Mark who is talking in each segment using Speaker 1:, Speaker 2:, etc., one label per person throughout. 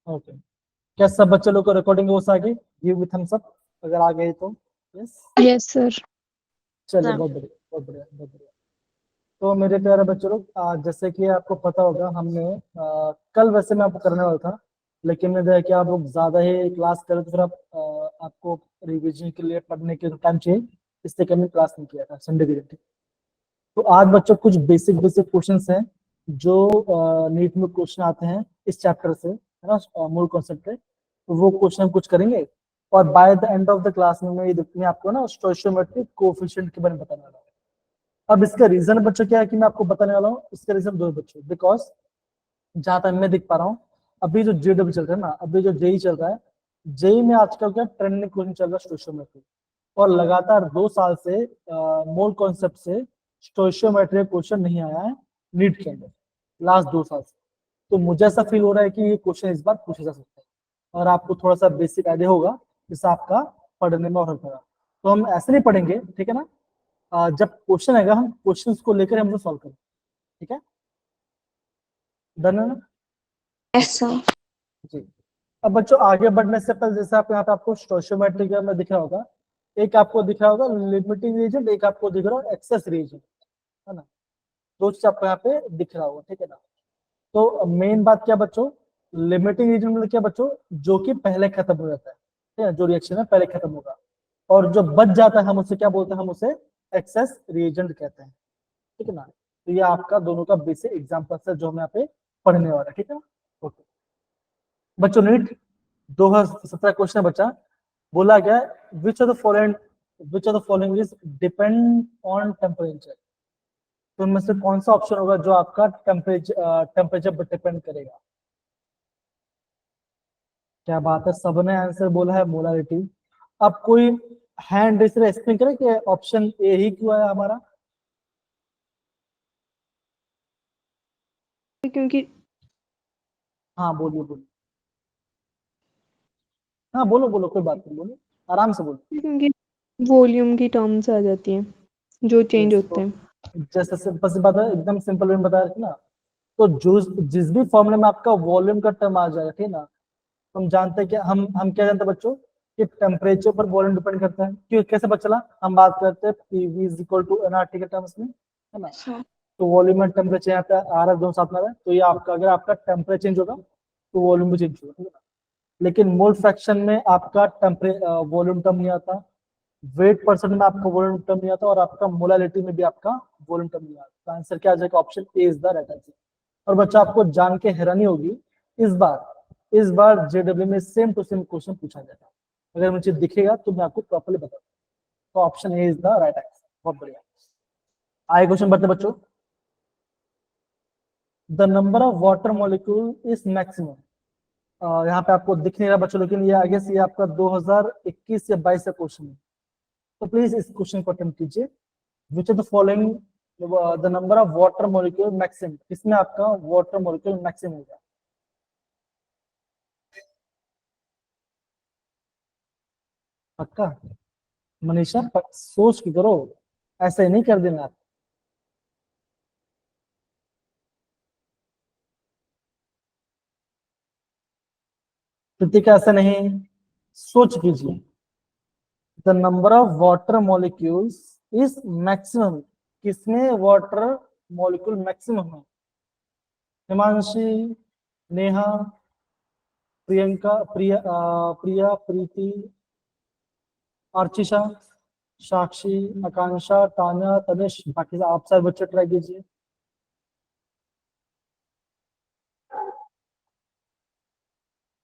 Speaker 1: Okay, क्या सब बच्चे लोग को रिकॉर्डिंग वो आगे गिव विथ थम्स अप अगर आ गए तो? Yes,
Speaker 2: yes sir.
Speaker 1: चलिए बहुत बढ़िया बहुत बढ़िया बहुत बढ़िया। तो मेरे प्यारे बच्चों लोग, जैसे कि आपको पता होगा हमने कल वैसे मैं आपको करने वाला था, लेकिन मैं देखा कि आप लोग ज्यादा ही क्लास करें तो फिर आप आपको रिवीजन के लिए पढ़ने के टाइम चाहिए, इसलिए हमने क्लास नहीं किया था संडे के दिन। तो आज बच्चों कुछ बेसिक बेसिक क्वेश्चंस हैं जो नीट में क्वेश्चन आते हैं इस चैप्टर से, है ना, मूल कॉन्सेप्ट है, तो वो क्वेश्चन कुछ करेंगे। और by the end of the class में मैं ये मैं आपको ना स्टोइचियोमेट्रिक कोएफिशिएंट के बारे में बताने वाला हूँ। अब इसका रीजन बच्चों क्या है कि मैं आपको बताने वाला हूँ, इसका रीजन दो बच्चों, बिकॉज जहां तक मैं देख पा रहा हूँ अभी जो जेडब्ल्यू चल रहा है ना, अभी जो जेई चल रहा है, जेई में आजकल क्या ट्रेंडिंग क्वेश्चन चल रहा है स्टोइचियोमेट्री, और लगातार 2 साल से मूल कॉन्सेप्ट से स्टोइचियोमेट्री क्वेश्चन नहीं आया है नीट के अंदर, लास्ट 2 साल से। तो मुझे ऐसा फील हो रहा है कि ये क्वेश्चन इस बार पूछा जा सकता है, और आपको थोड़ा सा बेसिक आइडिया होगा जिससे आपका पढ़ने में और हेल्प होगा। तो हम ऐसे नहीं पढ़ेंगे, ठीक है ना, जब क्वेश्चन आएगा हम क्वेश्चंस को लेकर हम लोग सॉल्व करेंगे, ठीक है, डन है ना?
Speaker 2: Yes sir.
Speaker 1: जी। अब बच्चों आगे बढ़ने से पहले जैसे आप यहाँ पे आपको स्टोइचियोमेट्री में दिख रहा होगा, एक आपको दिख रहा होगा लिमिटिंग रीजन, एक आपको दिख रहा होगा एक्सेस रीजन, है ना, दो चीज आपको यहाँ पे दिख रहा होगा, ठीक है ना। तो मेन बात क्या बच्चों, लिमिटिंग रीजन मतलब क्या बच्चों, जो कि पहले खत्म हो जाता है, ठीक है, जो रिएक्शन है पहले खत्म होगा, और जो बच जाता है हम उसे क्या बोलते हैं, हम उसे एक्सेस रिएजेंट कहते हैं, ठीक है ना। तो ये आपका दोनों का बेसिक एग्जांपल है जो हम यहाँ पे पढ़ने वाला है, ठीक है ना। ओके बच्चों, नीट 2017 क्वेश्चन बच्चा बोला गया विच of the following, which of the following is depend on temperature, तो इनमें से कौन सा ऑप्शन होगा जो आपका टेम्परेचर पर डिपेंड करेगा? क्या बात है, सबने आंसर बोला है मोलारिटी। अब कोई हैंड रेस एक्सप्लेन करे कि ऑप्शन ए ही क्यों है हमारा?
Speaker 2: क्योंकि
Speaker 1: हाँ बोलिए बोलिए, हाँ बोलो बोलो, कोई बात नहीं, बोलो आराम से बोलो।
Speaker 2: क्योंकि वॉल्यूम की टर्म्स आ जाती हैं जो चेंज
Speaker 1: यस,
Speaker 2: होते
Speaker 1: तो
Speaker 2: हैं।
Speaker 1: जैसे सिंपल सी बात है, एकदम सिंपल वे में बताया ना, तो जो जिस भी फॉर्मूले में आपका वॉल्यूम का टर्म आ जाएगा, ठीक है ना, हम जानते हैं कि हम क्या जानते हैं बच्चों, कि टेम्परेचर पर वॉल्यूम डिपेंड करता है, क्यों कैसे पता चला, हम बात करते हैं PV is equal to NRT के टर्म्स में, है ना। तो वॉल्यूम एंड टेम्परेचर यहाँ पे आ रहा है, दोनों साथ में आ रहा है, तो ये आपका अगर आपका टेम्परेचर चेंज होगा तो वॉल्यूम भी चेंज होगा, ठीक है ना। लेकिन मोल फ्रैक्शन में आपका वॉल्यूम टर्म नहीं आता, वेट परसेंट में आपका वॉल्यूम टर्म नहीं आता, और आपका मोलालिटी में भी आपका वॉल्यूम टर्म नहीं आता। तो आंसर क्या आ जाएगा, option A is the right answer. और बच्चा आपको जान के हैरानी होगी, इस बार जेडब्ल्यू में सेम टू सेम क्वेश्चन पूछा जाएगा, अगर मुझे दिखेगा तो मैं आपको प्रॉपर्ली बता दूं। तो option A is the right answer, बहुत बढ़िया। आगे क्वेश्चन बढ़ते बच्चों, the number of water molecule is maximum, यहाँ पे आपको दिख नहीं रहा बच्चों, लेकिन ये आगे से ये आपका 2021 या 22 का क्वेश्चन है, तो प्लीज इस क्वेश्चन को अटेम्प्ट कीजिए। विच of the following the number of water molecule maximum, इसमें आपका वाटर मॉलिक्यूल मैक्सिमम होगा? पक्का? मनीषा सोच के करो, ऐसे नहीं कर देना आप। कृतिका ऐसा नहीं, सोच कीजिए। The number of water molecules is maximum, किसमें वाटर मॉलिक्यूल मैक्सिमम है? हिमांशी, नेहा, प्रियंका, प्रिया, प्रीति, अर्चिशा, साक्षी, आकांक्षा, तान्या, तनिष, बाकी आप सारे बच्चे ट्राई कीजिए।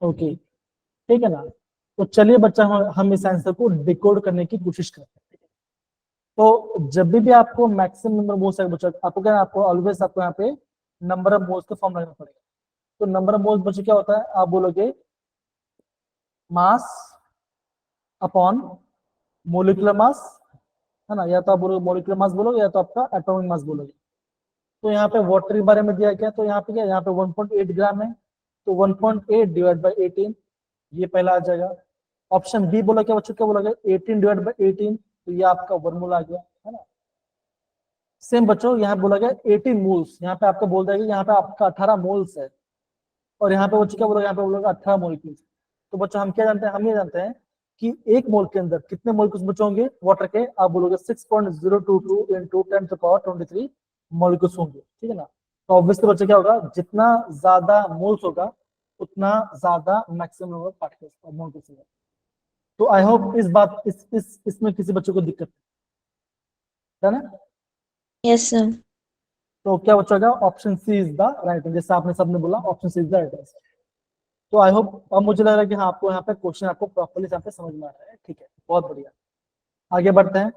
Speaker 1: ओके, ठीक है ना। तो चलिए बच्चा, हम इस आंसर को डिकोड करने की कोशिश करते हैं। तो जब भी आपको मैक्सिमम नंबर मोल्स बच्चा, आपको क्या है, आपको ऑलवेज आपको यहाँ पे नंबर ऑफ मोल्स का फॉर्म लगाना पड़ेगा। तो नंबर ऑफ मोल्स बच्चे क्या होता है, आप बोलोगे मास अपॉन मोलिकुलर मास, है ना, या तो आप बोलोगे मोलिकुलर मास बोलोगे, या तो आपका एटॉमिक मास बोलोगे। तो यहाँ पे वाटर के बारे में दिया गया, तो यहाँ पे क्या, यहाँ पे 1.8 ग्राम है, तो 1.8 डिवाइड बाई 18, ये पहला आ जाएगा। ऑप्शन बी बोला क्या बच्चों, क्या बोला गया, 18 डिवाइड बाई 18, तो ये आपका वर्मूल आ गया, है ना। सेम बच्चों यहाँ बोला गया 18 मोल्स, यहाँ पे आपको बोल देगा यहाँ पे आपका 18 मोल्स है, और यहाँ पे बच्चों क्या बोलोगे, यहाँ पे बोलोगे 18 मोलिक्यूल्स। तो बच्चों हम क्या जानते हैं, हम ये जानते हैं कि एक मोल के अंदर कितने मोलिक्यूल्स बचे होंगे वाटर के, आप बोलोगे 6.022 into 10⁻23 मोलिक्यूल्स होंगे, ठीक है ना। तो ऑब्वियसली बच्चे क्या होगा, जितना ज्यादा मोल्स होगा उतना ज्यादा मैक्सिमम नंबर पार्टिकल्स और मोलिक्यूल्स होगा। तो आई होप इस बात इसमें किसी बच्चों को दिक्कत है ना।
Speaker 3: Yes sir.
Speaker 1: तो क्या बच्चा होगा, option C is the right, जैसे आपने सबने बोला option C is the right answer. तो आई होप अब मुझे लग रहा है कि हाँ आपको यहाँ पे क्वेश्चन आपको प्रॉपर्ली यहाँ पे समझ में आ रहा है, ठीक है, बहुत बढ़िया। आगे बढ़ते हैं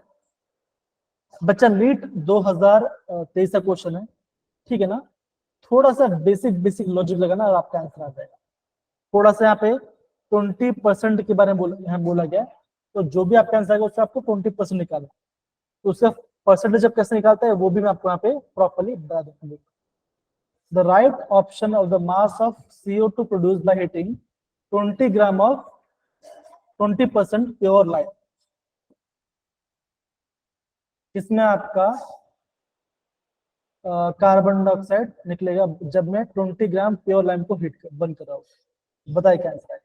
Speaker 1: बच्चा, नीट 2023 का क्वेश्चन है, ठीक है ना। थोड़ा सा बेसिक बेसिक लॉजिक लगाना और आपका आंसर आ जाएगा। थोड़ा सा यहाँ पे 20% के बारे में यहाँ बोला गया है, तो जो भी आपका आंसर आएगा उससे आपको 20% निकालना, तो उसका परसेंटेज जब कैसे निकालता है वो भी मैं आपको यहाँ पे प्रॉपर्ली बता दूंगा। The right option of the mass of CO2 produced by heating 20 gram of 20% pure light, इसमें आपका कार्बन डाइऑक्साइड निकलेगा जब मैं 20 ग्राम प्योर लाइम को हीट बंद कर रहा हूँ। बताइए क्या आंसर है,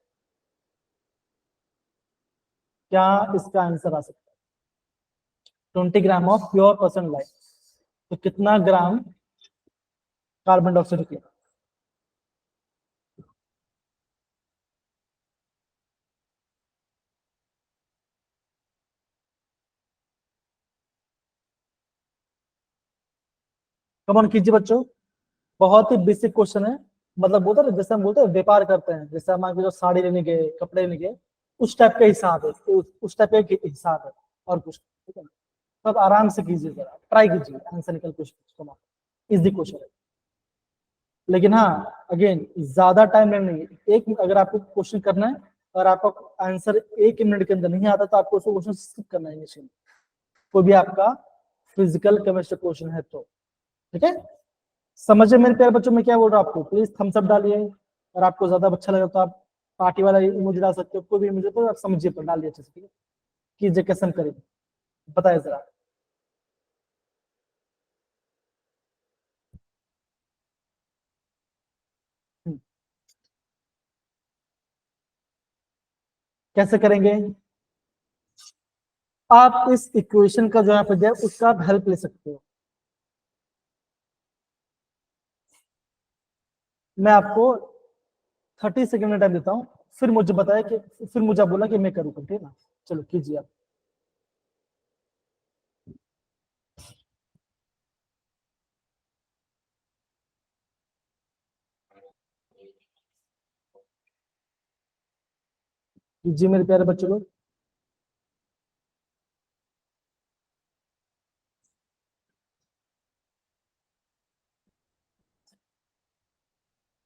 Speaker 1: क्या इसका आंसर आ सकता है। 20 gram of pure person light, तो कितना ग्राम कार्बन डाइऑक्साइड निकलेगा। कमॉन कीजिए बच्चों, बहुत ही बेसिक क्वेश्चन है। मतलब बोलते हैं जैसे हम बोलते हैं व्यापार करते हैं, जैसे हम आगे जो साड़ी लेने गए, कपड़े लेने गए, उस टाइप का हिसाब है, उस टाइप का हिसाब है और कुछ, ठीक है ना। तो आप आराम से कीजिए, जरा ट्राई कीजिए, आंसर निकल क्वेश्चन इजी क्वेश्चन है। लेकिन हाँ अगेन ज्यादा टाइम लेना नहीं है, एक अगर आपको क्वेश्चन करना है और आपका आंसर 1 मिनट के अंदर नहीं आता तो आपको उसको क्वेश्चन स्किप करना है इनिशियली, कोई भी आपका फिजिकल केमिस्ट्री क्वेश्चन है तो, ठीक है। समझे मेरे प्यारे बच्चों मैं क्या बोल रहा हूँ आपको, प्लीज थम्स अप डालिए, और आपको ज्यादा अच्छा लगा तो आप पार्टी वाला इमोजी डाल सकते हो, कोई भी इमोजी, तो आप समझिए पर डालिए अच्छे से, ठीक है। कीजिए कैसे हम करेंगे, बताइए जरा। कैसे करेंगे, आप इस इक्वेशन का जो यहाँ पे दिया है, उसका आप हेल्प ले सकते हो। मैं आपको 30 सेकेंड का टाइम देता हूँ, फिर मुझे बताया कि फिर मुझे बोला कि मैं करूँ, ठीक है ना। चलो कीजिए आप। जी मेरे प्यारे बच्चों लोग,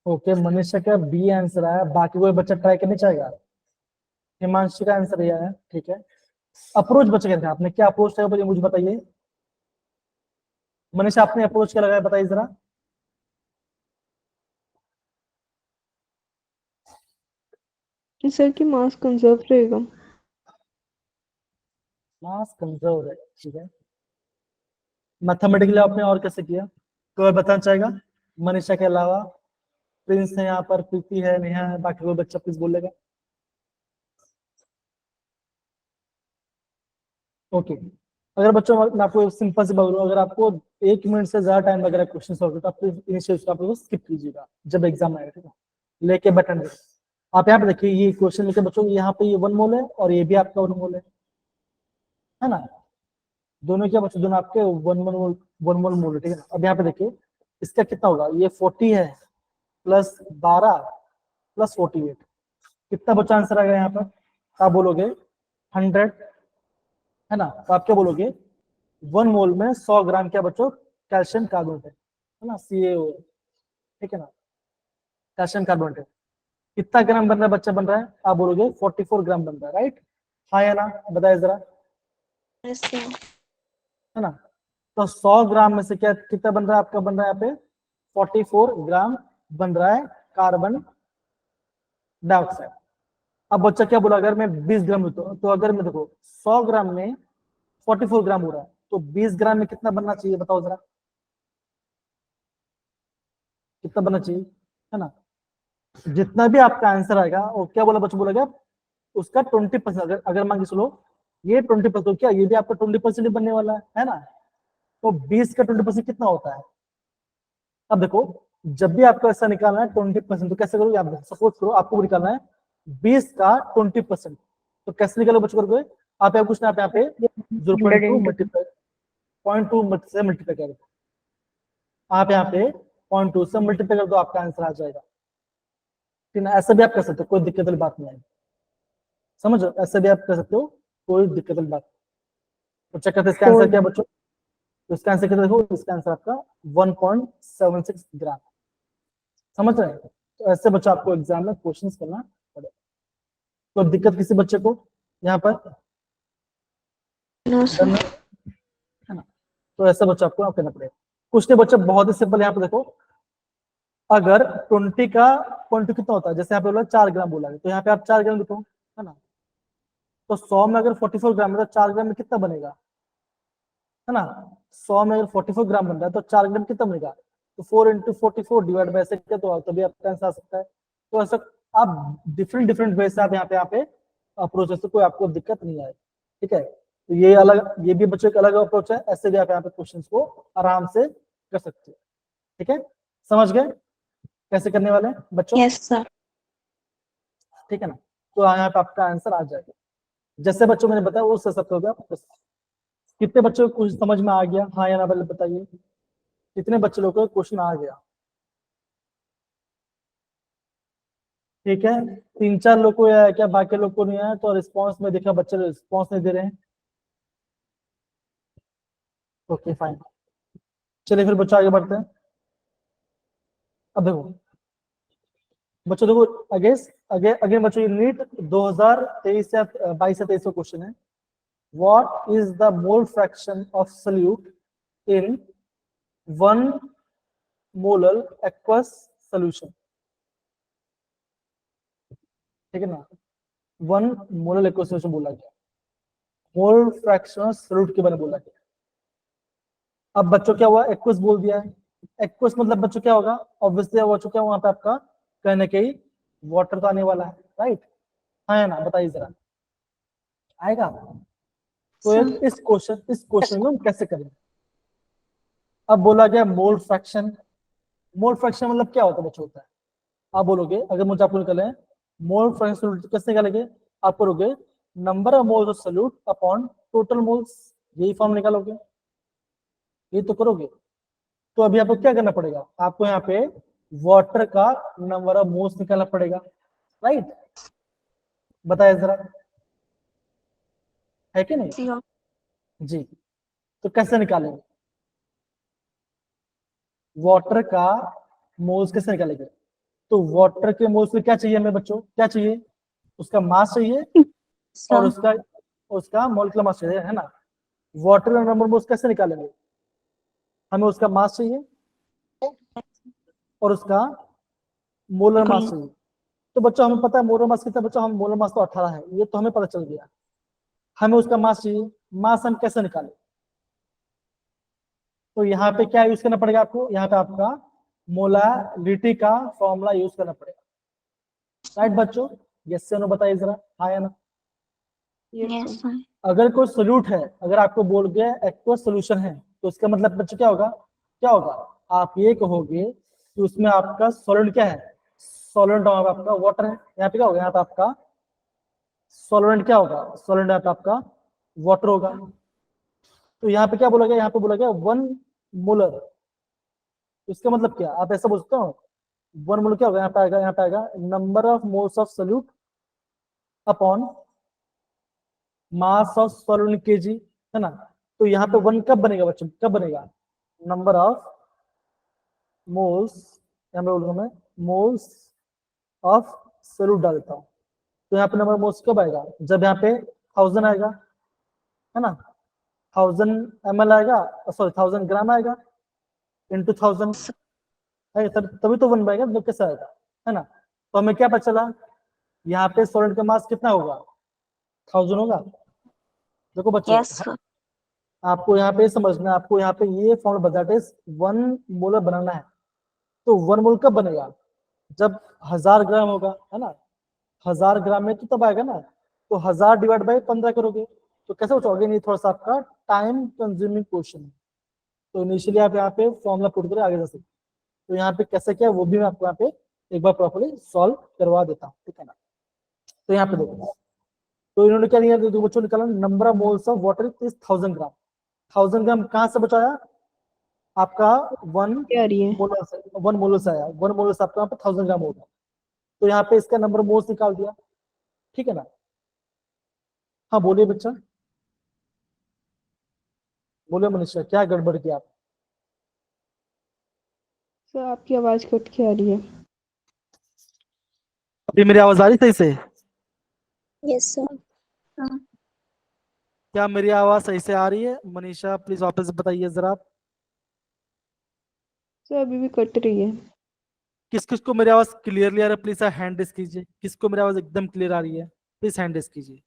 Speaker 1: ओके मनीषा का बी आंसर आया, बाकी कोई बच्चा ट्राई करना चाहेगा। हिमांशु का आंसर यह है, ठीक है। अप्रोच बच्चे कहते हैं, आपने क्या अप्रोच लगाया मुझे बताइए। मनीषा आपने अप्रोच क्या लगाया बताइए जरा।
Speaker 2: सर की मास कंजर्व रहेगा।
Speaker 1: मास कंजर्व है, ठीक है। मैथमेटिकली आपने और कैसे किया, कोई बताना चाहेगा मनीषा के अलावा। प्रिंस है यहाँ पर, प्रीति है, नेहा है, बाकी कोई बच्चा प्लीज बोलेगा। ओके, अगर बच्चों मैं आपको सिंपल से बोलूँ, अगर आपको 1 मिनट से ज्यादा टाइम लग रहा है क्वेश्चन सॉल्व तो आप इनिशियल आप स्किप कीजिएगा जब एग्जाम आएगा, ठीक है। लेके बैठेंगे आप यहाँ पे देखिए, ये क्वेश्चन लेके बच्चों यहाँ पे ये 1 मोल है और ये भी आपका 1 मोल है ना। दोनों क्या बच्चों, दोनों आपके 1 मोल मोल है, ठीक है ना। अब यहाँ पे देखिए इसका कितना होगा, ये 40 है प्लस 12 प्लस 48, कितना बच्चा आंसर आएगा यहाँ पर, आप बोलोगे 100, है ना। तो आप क्या बोलोगे, 1 मोल में 100 ग्राम क्या बच्चों कैल्शियम कार्बोनेट है ना, CaO, ठीक है ना, कैल्शियम कार्बोनेट। कितना ग्राम बन रहा है बच्चा, बन रहा है आप बोलोगे 44 ग्राम बन रहा है, राइट। हाँ या ना, बताइए जरा,
Speaker 3: यस सर।
Speaker 1: है ना। तो 100 ग्राम में से क्या कितना बन रहा है, आपका बन रहा है यहाँ पे 44 ग्राम बन रहा है कार्बन डाइऑक्साइड। अब बच्चा क्या बोला, अगर मैं 20 ग्राम लेता हूँ, तो अगर मैं देखो 100 ग्राम में 44 ग्राम हो रहा है, तो 20 ग्राम में कितना बनना चाहिए बताओ जरा, कितना बनना चाहिए, है ना। जितना भी आपका आंसर आएगा वो क्या बोला बच्चों, बोला उसका 20%, अगर मान के चलो ये 20%, तो क्या ये भी आपका 20% बनने वाला है ना। तो 20 का 20% कितना होता है। अब देखो, जब भी आपको ऐसा निकालना है 20%, तो कैसे करोगे आप, सपोज करो आपको निकालना है 20 का 20%, तो कैसे निकालो बच्चों करोगे आप, यहाँ कुछ ना आप यहाँ पे 0.2 मल्टीप्लाई 0.2 से मल्टीप्लाई कर दो, आप यहाँ पे 0.2 से मल्टीप्लाई कर दो, आपका आंसर आ जाएगा। ठीक है, ऐसा भी आप कर सकते हो, कोई दिक्कत वाली बात नहीं है, समझो, ऐसा भी आप कर सकते हो, कोई दिक्कत वाली बात। तो चेक करते हैं इसका आंसर क्या है बच्चों। तो इसका आंसर कितना, देखो इसका आंसर आपका 1.76 ग्राम। समझ रहे हैं। तो ऐसे बच्चों आपको एग्जाम में क्वेश्चन करना पड़ेगा। तो दिक्कत किसी बच्चे को यहाँ पर
Speaker 3: No, sir.
Speaker 1: डन है ना। तो ऐसे बच्चों आपको करना पड़ेगा। कुछ नहीं बच्चे, बहुत ही सिंपल, यहाँ पे देखो, अगर 20 का 0.2 कितना होता है, जैसे यहाँ पे बोला 4 ग्राम बोला है, तो यहाँ पे आप 4 ग्राम लिखो, है ना। तो 100 में अगर 44 ग्राम है तो 4 ग्राम में कितना बनेगा, है ना। 100 में अगर 44 ग्राम बन रहा है तो 4 ग्राम कितना बनेगा, तो 4 इंटू 44 डिवाइड बाय ऐसे क्या, तो तभी आपका आंसर आ सकता है। तो ऐसा आप डिफरेंट डिफरेंट वे से आप यहाँ पे अप्रोच है, कोई आपको दिक्कत नहीं आए। ठीक है, तो ये अलग, ये भी बच्चों का अलग अप्रोच है, ऐसे भी आप यहाँ पे क्वेश्चन को आराम से कर सकते हो। ठीक है, समझ गए कैसे करने वाले हैं बच्चों।
Speaker 3: Yes, sir.
Speaker 1: ठीक है ना। तो यहाँ पे आपका आंसर आ जाएगा, जैसे बच्चों मैंने बताया उस हिसाब से हो गया। कितने बच्चों को कुछ समझ में आ गया, हाँ या ना पहले बताइए, कितने बच्चे लोग को क्वेश्चन आ गया। ठीक है, 3-4 लोग को आया क्या, बाकी लोग को नहीं आया। तो रिस्पांस में देखा बच्चे रिस्पांस नहीं दे रहे हैं। ओके फाइन, चलिए फिर बच्चों आगे बढ़ते हैं। अब देखो बच्चों, देखो अगेन अगेन अगेन बच्चों, ये नीट 2023 या 22 या 23 का क्वेश्चन है। What is the mole fraction of solute in 1 molar aqueous solution. ठीक है ना, 1 मोलर एक्वस सॉल्यूशन बोला गया, मोल फ्रैक्शन ऑफ सल्यूट के बारे में बोला गया। अब बच्चों क्या हुआ, एक्वस बोल दिया है। एक्वस मतलब बच्चों क्या होगा, ऑब्वियसली हो चुका है वहां पे आपका कहीं ना कहीं वाटर तो आने वाला है, राइट। हाँ या ना बताइए जरा, आएगा। तो
Speaker 3: Sir.
Speaker 1: इस क्वेश्चन में हम कैसे करेंगे। अब बोला गया मोल फ्रैक्शन। मोल फ्रैक्शन मतलब क्या होता है बच्चों, होता है, आप बोलोगे, अगर मुझे आपको निकाले मोल फ्रैक्शन कैसे निकालेंगे, आप करोगे number of moles of solute upon total moles, यही फॉर्म निकालोगे, ये तो करोगे। तो अभी आपको क्या करना पड़ेगा, आपको यहाँ पे वाटर का नंबर ऑफ मोल्स निकालना पड़ेगा, राइट। बताया जरा, है कि नहीं
Speaker 3: Sure.
Speaker 1: जी। तो कैसे निकालेंगे वाटर का मोल्स, कैसे निकालेंगे। तो वाटर के मोल्स में क्या चाहिए हमें बच्चों, क्या चाहिए, उसका मास चाहिए और
Speaker 3: Sir.
Speaker 1: उसका उसका मोलिकुलर मास चाहिए, है ना। वाटर का नंबर मोल्स कैसे निकालेंगे, हमें उसका मास चाहिए और उसका मोलर मास
Speaker 3: Okay.
Speaker 1: चाहिए। तो बच्चों हमें पता है मोलर मास कितना, बच्चों हम मोलर मास तो 18 है, ये तो हमें पता चल गया। हमें उसका मास चाहिए, मास हम कैसे निकालें। तो यहाँ पे क्या यूज करना पड़ेगा आपको, यहाँ पे आपका मोलारिटी का फॉर्मूला यूज करना पड़ेगा, राइट बच्चों। यस से नो बताइए जरा, हाँ या ना।
Speaker 3: Yes, sir.
Speaker 1: अगर कोई सोल्यूट है, अगर आपको बोल गया एक्वस सोल्यूशन है, तो इसका मतलब बच्चों क्या होगा, क्या होगा, आप ये कहोगे कि उसमें आपका सॉल्वेंट क्या है, सॉल्वेंट आपका वाटर है। यहाँ पे क्या होगा, यहाँ पे आपका सॉल्वेंट क्या होगा, सॉल्वेंट यहाँ पे आपका वाटर होगा। तो यहाँ पे क्या बोला गया, यहाँ पे बोला गया 1 मोलर। इसका मतलब क्या, आप ऐसा बोल सकते हो 1 मोलर क्या होगा, यहाँ पे आएगा number of moles of solute upon mass of solvent KG, है ना। तो यहाँ पे 1 कब बनेगा बच्चों, कब बनेगा, नंबर ऑफ मोल्स, यहाँ पे बोलूंगा मैं मोल्स ऑफ सोल्यूट डाल देता हूँ। तो यहाँ पे नंबर मोल्स कब आएगा, जब यहाँ पे 1000 आएगा, है ना। 1000 ml आएगा, सॉरी 1000 ग्राम आएगा इंटू 1000 है, तभी तो 1 बनेगा, तो कैसे आएगा, है ना। तो हमें क्या पता चला, यहाँ पे सॉल्वेंट का मास कितना होगा, 1000 होगा। देखो बच्चों,
Speaker 3: Yes, sir.
Speaker 1: आपको यहाँ पे समझना है, आपको यहाँ पे ये फॉर्मूला बताते 1 मोलर बनाना है। तो 1 मोल कब बनेगा, जब 1000 ग्राम होगा, है ना, 1000 ग्राम में तो तब आएगा ना, तो 1000 डिवाइड बाई 15 करोगे तो कैसे बचाओगे? नहीं, थोड़ा सा आपका टाइम कंज्यूमिंग क्वेश्चन है, तो इनिशियली आप यहाँ पे फॉर्मूला पुट कर आगे जा सकते हैं। तो यहाँ पे कैसे क्या वो भी मैं आपको यहाँ पे एक बार प्रॉपर्ली सॉल्व करवा देता हूँ, ठीक है ना। तो यहाँ पे देखो, तो इन्होंने क्या लिया, तो बच्चों निकाला number of moles of water is 1000 ग्राम। 1000 ग्राम कहाँ से बचाया? आपका वन
Speaker 2: क्या आ रही है?
Speaker 1: मोलर से, 1 मोलर से आया, 1 मोलर से आपका यहाँ पे 1000 ग्राम होगा, तो यहाँ पे इसका नंबर मोल्स निकाल दिया, ठीक है ना। हाँ बोलिए बच्चा, बोलिए मनीषा, क्या गड़बड़ किया आप?
Speaker 2: सर आपकी आवाज कट के आ रही है।
Speaker 1: अभी मेरी आवाज आ रही सही से?
Speaker 3: Yes, sir.
Speaker 1: क्या मेरी आवाज सही से आ रही है? मनीषा प्लीज वापस बताइए जरा आप।
Speaker 2: सर अभी भी कट रही है।
Speaker 1: किस किस को मेरी आवाज क्लियरली आ रही है प्लीज हैंड रेस कीजिए, किसको मेरी आवाज एकदम क्लियर आ रही है प्लीज हैंड रेस कीजिए।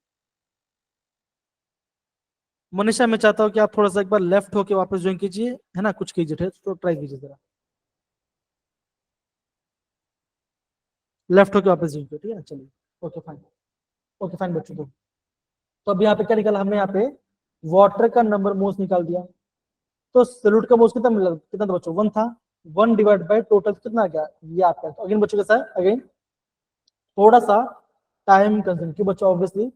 Speaker 1: मनीषा मैं चाहता हूँ कि आप थोड़ा सा एक बार लेफ्ट होके वापस ज्वाइन कीजिए, है ना, कुछ कीजिए, तो ट्राई कीजिए जरा, लेफ्ट होके वापस ज्वाइन कीजिए, ठीक है, चलिए, ओके फाइन, ओके फाइन बच्चों। तो अब यहाँ पे क्या निकाला हमने? यहाँ पे वाटर का नंबर मोल्स निकाल दिया, तो सॉल्यूट का मोल्स कितना मिला, कितना था बच्चों? 1 था, 1 डिवाइड बाय टोटल कितना आ गया ये आपका। तो अगेन बच्चों कैसा है, अगेन थोड़ा सा टाइम कंज्यूम, कि बच्चों ऑब्वियसली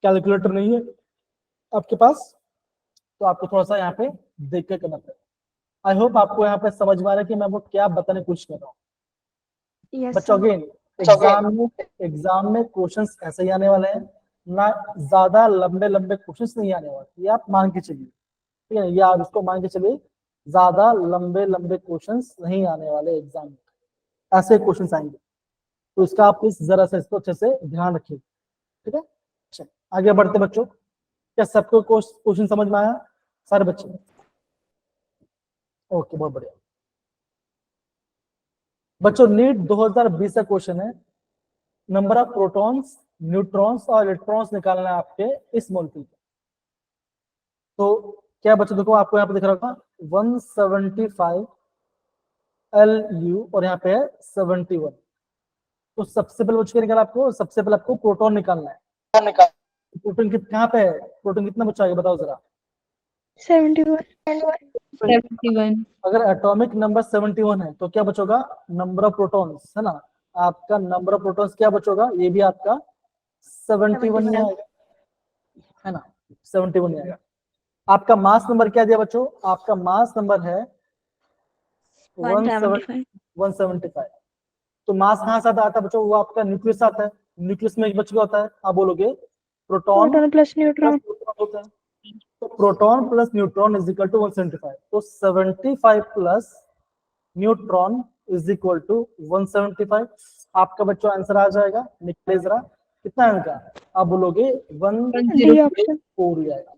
Speaker 1: कैलकुलेटर नहीं है आपके पास, तो आपको थोड़ा सा यहाँ पे देख के करना पड़ेगा। आई होप आपको यहाँ पे समझ में आ रहा है कि मैं वो क्या बताने की कोशिश कर रहा हूँ।
Speaker 3: Yes,
Speaker 1: बच्चों
Speaker 3: sir.
Speaker 1: अगेन एग्जाम में क्वेश्चंस ऐसे ही आने वाले हैं ना, ज्यादा लंबे लंबे क्वेश्चंस नहीं आने वाले, ये आप मान के चलिए, ठीक है, ये आप इसको मान के चलिए, ज्यादा लंबे लंबे क्वेश्चंस नहीं आने वाले एग्जाम में, ऐसे क्वेश्चंस आएंगे, तो इसका आप इस जरा से इसको अच्छे से ध्यान रखिए, ठीक है। चलिए आगे बढ़ते बच्चों, क्या सबको क्वेश्चन समझ में आया सारे बच्चे? ओके बहुत बढ़िया बच्चों, नीट 2020 का क्वेश्चन है, नंबर ऑफ प्रोटॉन्स, न्यूट्रॉन्स और इलेक्ट्रॉन्स निकालना है आपके इस मॉलिक्यूल का। तो क्या बच्चों देखो, आपको यहाँ पे दिख रहा होगा 175 LU और यहाँ पे है 71। तो सबसे पहले बच्चों क्या निकाला आपको? सबसे पहले आपको प्रोटॉन निकालना है। प्रोटॉन कहाँ पे है? प्रोटॉन कितना बच्चा है बताओ जरा?
Speaker 2: 71।
Speaker 3: 71.
Speaker 1: अगर एटॉमिक नंबर 71 है तो क्या बचोगा? नंबर ऑफ प्रोटॉन्स, है ना, आपका नंबर ऑफ प्रोटॉन्स क्या बचोगा? ये भी आपका 71 ही आएगा, है ना, 71 ही आएगा। आपका मास नंबर क्या दिया बच्चों? आपका मास नंबर है
Speaker 3: 175.
Speaker 1: 175। तो मास कहाँ से आता है बच्चों? वो आपका न्यूक्लियस आता है, न्यूक्लियस में एक बच्चों होता है, आप बोलोगे proton
Speaker 2: proton plus
Speaker 1: plus
Speaker 2: neutron.
Speaker 1: Neutron होता है, तो proton plus neutron is equal to 175, तो 75 plus neutron is equal to 175। आपका बच्चों आंसर आ जाएगा, निकले जरा, कितना है उनका? आप बोलोगे
Speaker 2: 1 ऑप्शन।
Speaker 1: 104 ही आएगा।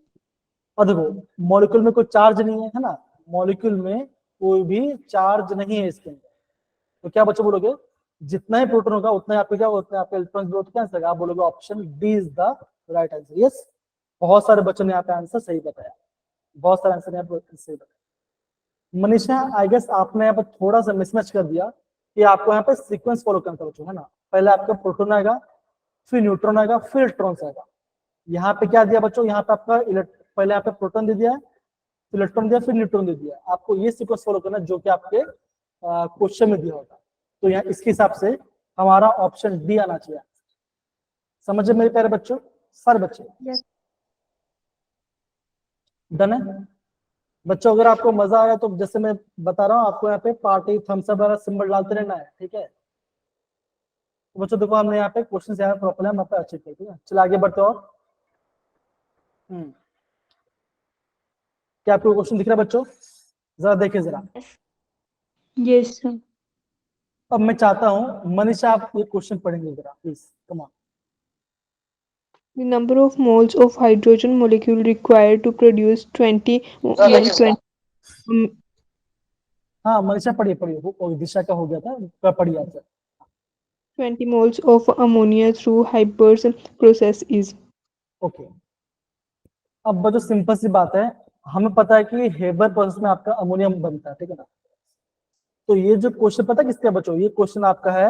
Speaker 1: और देखो मॉलिक्यूल में कोई चार्ज नहीं है ना, मॉलिक्यूल में कोई भी चार्ज नहीं है इसके अंदर, तो क्या बच्चों बोलोगे? जितना ही प्रोटॉन होगा उतना ही आपको क्या, उतना आपका इलेक्ट्रॉन ग्रोथ क्या आंसर? आप बोलोगे option D is the right answer. Yes, बहुत सारे बच्चों ने यहाँ पे आंसर सही बताया, बहुत सारे आंसर यहाँ पे सही बताया। मनीषा आई गेस आपने यहाँ पे थोड़ा सा मिसमैच कर दिया, कि आपको यहाँ पे सीक्वेंस फॉलो करना था बच्चों, है ना, पहले आपका प्रोटॉन आएगा, फिर न्यूट्रॉन आएगा, फिर इलेक्ट्रॉन आएगा। यहाँ पे क्या दिया बच्चों? यहाँ पे आपका पहले यहाँ पे प्रोटॉन दे दिया है, फिर इलेक्ट्रॉन दिया, फिर न्यूट्रॉन दे दिया। आपको ये सीक्वेंस फॉलो करना जो कि आपके क्वेश्चन में दिया होगा, तो यहाँ इसके हिसाब से हमारा ऑप्शन डी आना चाहिए। समझे मेरे प्यारे बच्चों, सारे बच्चे?
Speaker 3: Yes.
Speaker 1: डन है बच्चों? अगर आपको मजा आया तो जैसे मैं बता रहा हूँ आपको, यहाँ पे पार्टी थम्स अप वाला सिंबल डालते रहना है, ठीक है। तो बच्चों देखो हमने यहाँ पे क्वेश्चन यहाँ प्रॉब्लम हम अच्छे थे, ठीक है। चलो आगे बढ़ते और क्या आपको क्वेश्चन दिख रहा है बच्चों? जरा देखें जरा।
Speaker 3: Yes, sir.
Speaker 1: अब मैं चाहता हूँ मनीषा आप ये क्वेश्चन पढ़ेंगे जरा please, come on.
Speaker 2: The number of moles of hydrogen molecule required to produce 20
Speaker 1: हाँ मनीषा पढ़िए पढ़िए, वो दिशा का हो गया था, पढ़िए आप।
Speaker 2: 20 moles of ammonia through Haber's process is।
Speaker 1: Okay, अब बच्चों सिंपल सी बात है, हमें पता है कि हेबर प्रोसेस में आपका अमोनियम बनता है, ठीक है ना। तो ये जो क्वेश्चन पता है किसका बच्चों, ये क्वेश्चन आपका है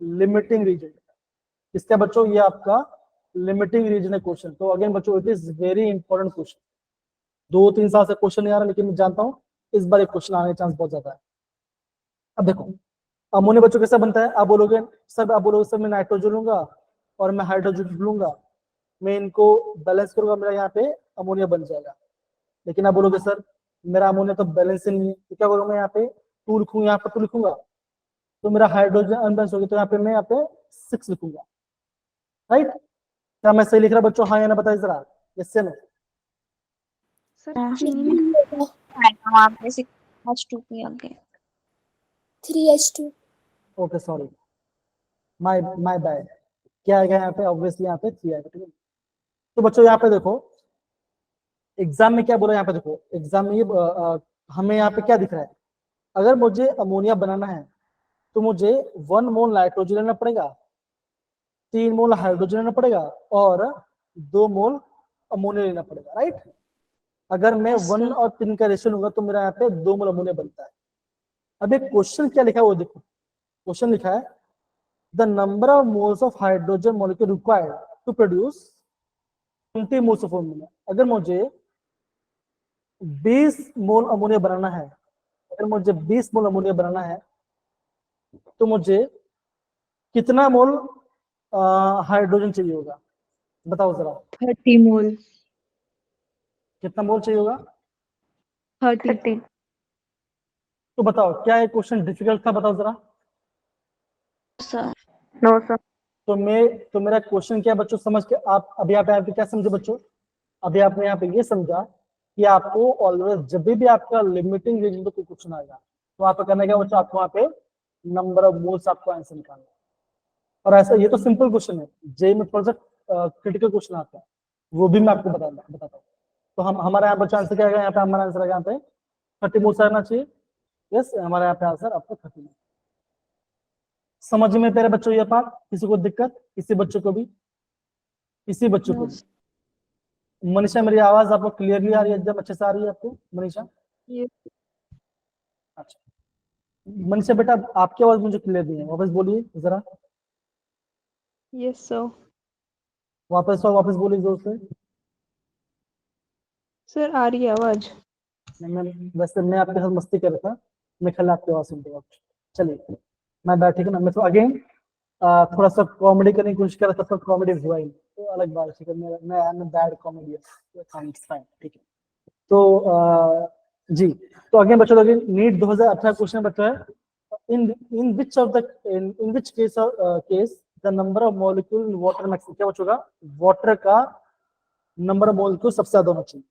Speaker 1: लिमिटिंग रीजन। किसका बच्चों, ये आपका लिमिटिंग रीजन है क्वेश्चन। तो अगेन बच्चों it is very important question. 2-3 साल से क्वेश्चन नहीं आ रहा, लेकिन मैं जानता हूँ इस बार एक क्वेश्चन आने का चांस बहुत ज्यादा है। अब देखो अमोनिया बच्चों कैसा बनता है, आप बोलोगे सर मैं नाइट्रोजन लूंगा और मैं हाइड्रोजन लूंगा, मैं इनको बैलेंस करूंगा, मेरा यहाँ पे अमोनिया बन जाएगा। लेकिन आप बोलोगे सर मेरा अमोनिया तो बैलेंस ही नहीं है, तो क्या करूंगा, यहाँ पे 2 लिखूंगा, यहाँ पे 2 लिखूंगा, तो मेरा हाइड्रोजन अनबैलेंस होगी, तो यहाँ पे मैं यहाँ पे 6 लिखूंगा। राइट, क्या मैं सही लिख रहा बच्चों, हाँ या ना बताइए जरा, यस या नो।
Speaker 2: सर
Speaker 3: हाँ।
Speaker 2: 3
Speaker 3: वहाँ पे 6H2 पे आ गए 3H2।
Speaker 1: Okay sorry, my bad. क्या आएगा यहाँ पे, ऑब्वियसली यहाँ पे 3 आएगा, ठीक है। तो बच्चों यहाँ पे देखो एग्जाम में क्या बोला, यहाँ पे देखो एग्जाम में ये हमें यहाँ पे क्या दिख रहा है, अगर मुझे अमोनिया बनाना है तो मुझे 1 मोल नाइट्रोजन लेना पड़ेगा, 3 मोल हाइड्रोजन लेना पड़ेगा और 2 मोल अमोनिया लेना पड़ेगा। राइट, अगर मैं 1 और 3 का रेशियो लूंगा तो मेरा यहाँ पे 2 मोल अमोनिया बनता है। अब एक क्वेश्चन क्या लिखा है वो देखो, क्वेश्चन लिखा है the number of moles of hydrogen molecule required to produce 20 moles of ammonia. अगर मुझे 20 मोल अमोनिया बनाना है, अगर मुझे 20 मोल अमोनिया बनाना है तो मुझे कितना मोल हाइड्रोजन चाहिए होगा, बताओ जरा,
Speaker 2: 30 मोल।
Speaker 1: कितना मोल चाहिए होगा?
Speaker 2: 30।
Speaker 1: तो बताओ क्या ये क्वेश्चन डिफिकल्ट था, बताओ जरा।
Speaker 3: Sir
Speaker 2: no sir.
Speaker 1: तो मेरा क्वेश्चन क्या है बच्चों, समझ के आप अभी आप यहाँ पे क्या समझे बच्चों, अभी आपने यहाँ पे ये समझा कि आपको ऑलवेज जब भी आपका लिमिटिंग रीजन पे क्वेश्चन आएगा तो आपको करना क्या बच्चों, आपको वहाँ पे नंबर ऑफ मोल्स आपको आंसर निकालना है। और ऐसा ये तो सिंपल क्वेश्चन है, जे में थोड़ा सा क्रिटिकल क्वेश्चन आता है, वो भी मैं आपको बताता हूँ। तो हम हमारा यहाँ बच्चा आंसर क्या आएगा, यहाँ पे हमारा आंसर आएगा यहाँ पे 30 मोल्स आना चाहिए। यस, हमारे यहाँ पे आंसर आपको 30 मोल्स। समझ में तेरे बच्चों ये बात, किसी को दिक्कत, किसी बच्चों को भी, किसी बच्चों को भी। मनीषा मेरी आवाज आपको क्लियरली आ रही है, एकदम अच्छे से आ रही है आपको मनीषा?
Speaker 2: ये
Speaker 1: अच्छा मनीषा बेटा आपकी आवाज मुझे क्लियर नहीं है, वापस बोलिए जरा,
Speaker 2: यस सर।
Speaker 1: वापस बोलिए जोर से।
Speaker 2: सर आ रही है आवाज?
Speaker 1: वैसे मैं आपके साथ मस्ती कर रहा था, मैं कल आपकी आवाज सुनते वक्त। चलिए मैं बैठ, ठीक है ना, मैं तो अगेन थोड़ा सा कॉमेडी करने की कोशिश कर रहा था, पर कॉमेडी हुआ ही नहीं, तो अलग बात, ठीक है, मैं बैड कॉमेडियन, ठीक है। तो जी, तो अगेन बच्चों अगेन नीट 2018 क्वेश्चन बच्चा है, in which of the in which case the number of molecule in water maximum, क्या बच्चों का वाटर का नंबर ऑफ मॉलिक्यूल सबसे ज्यादा होना चाहिए,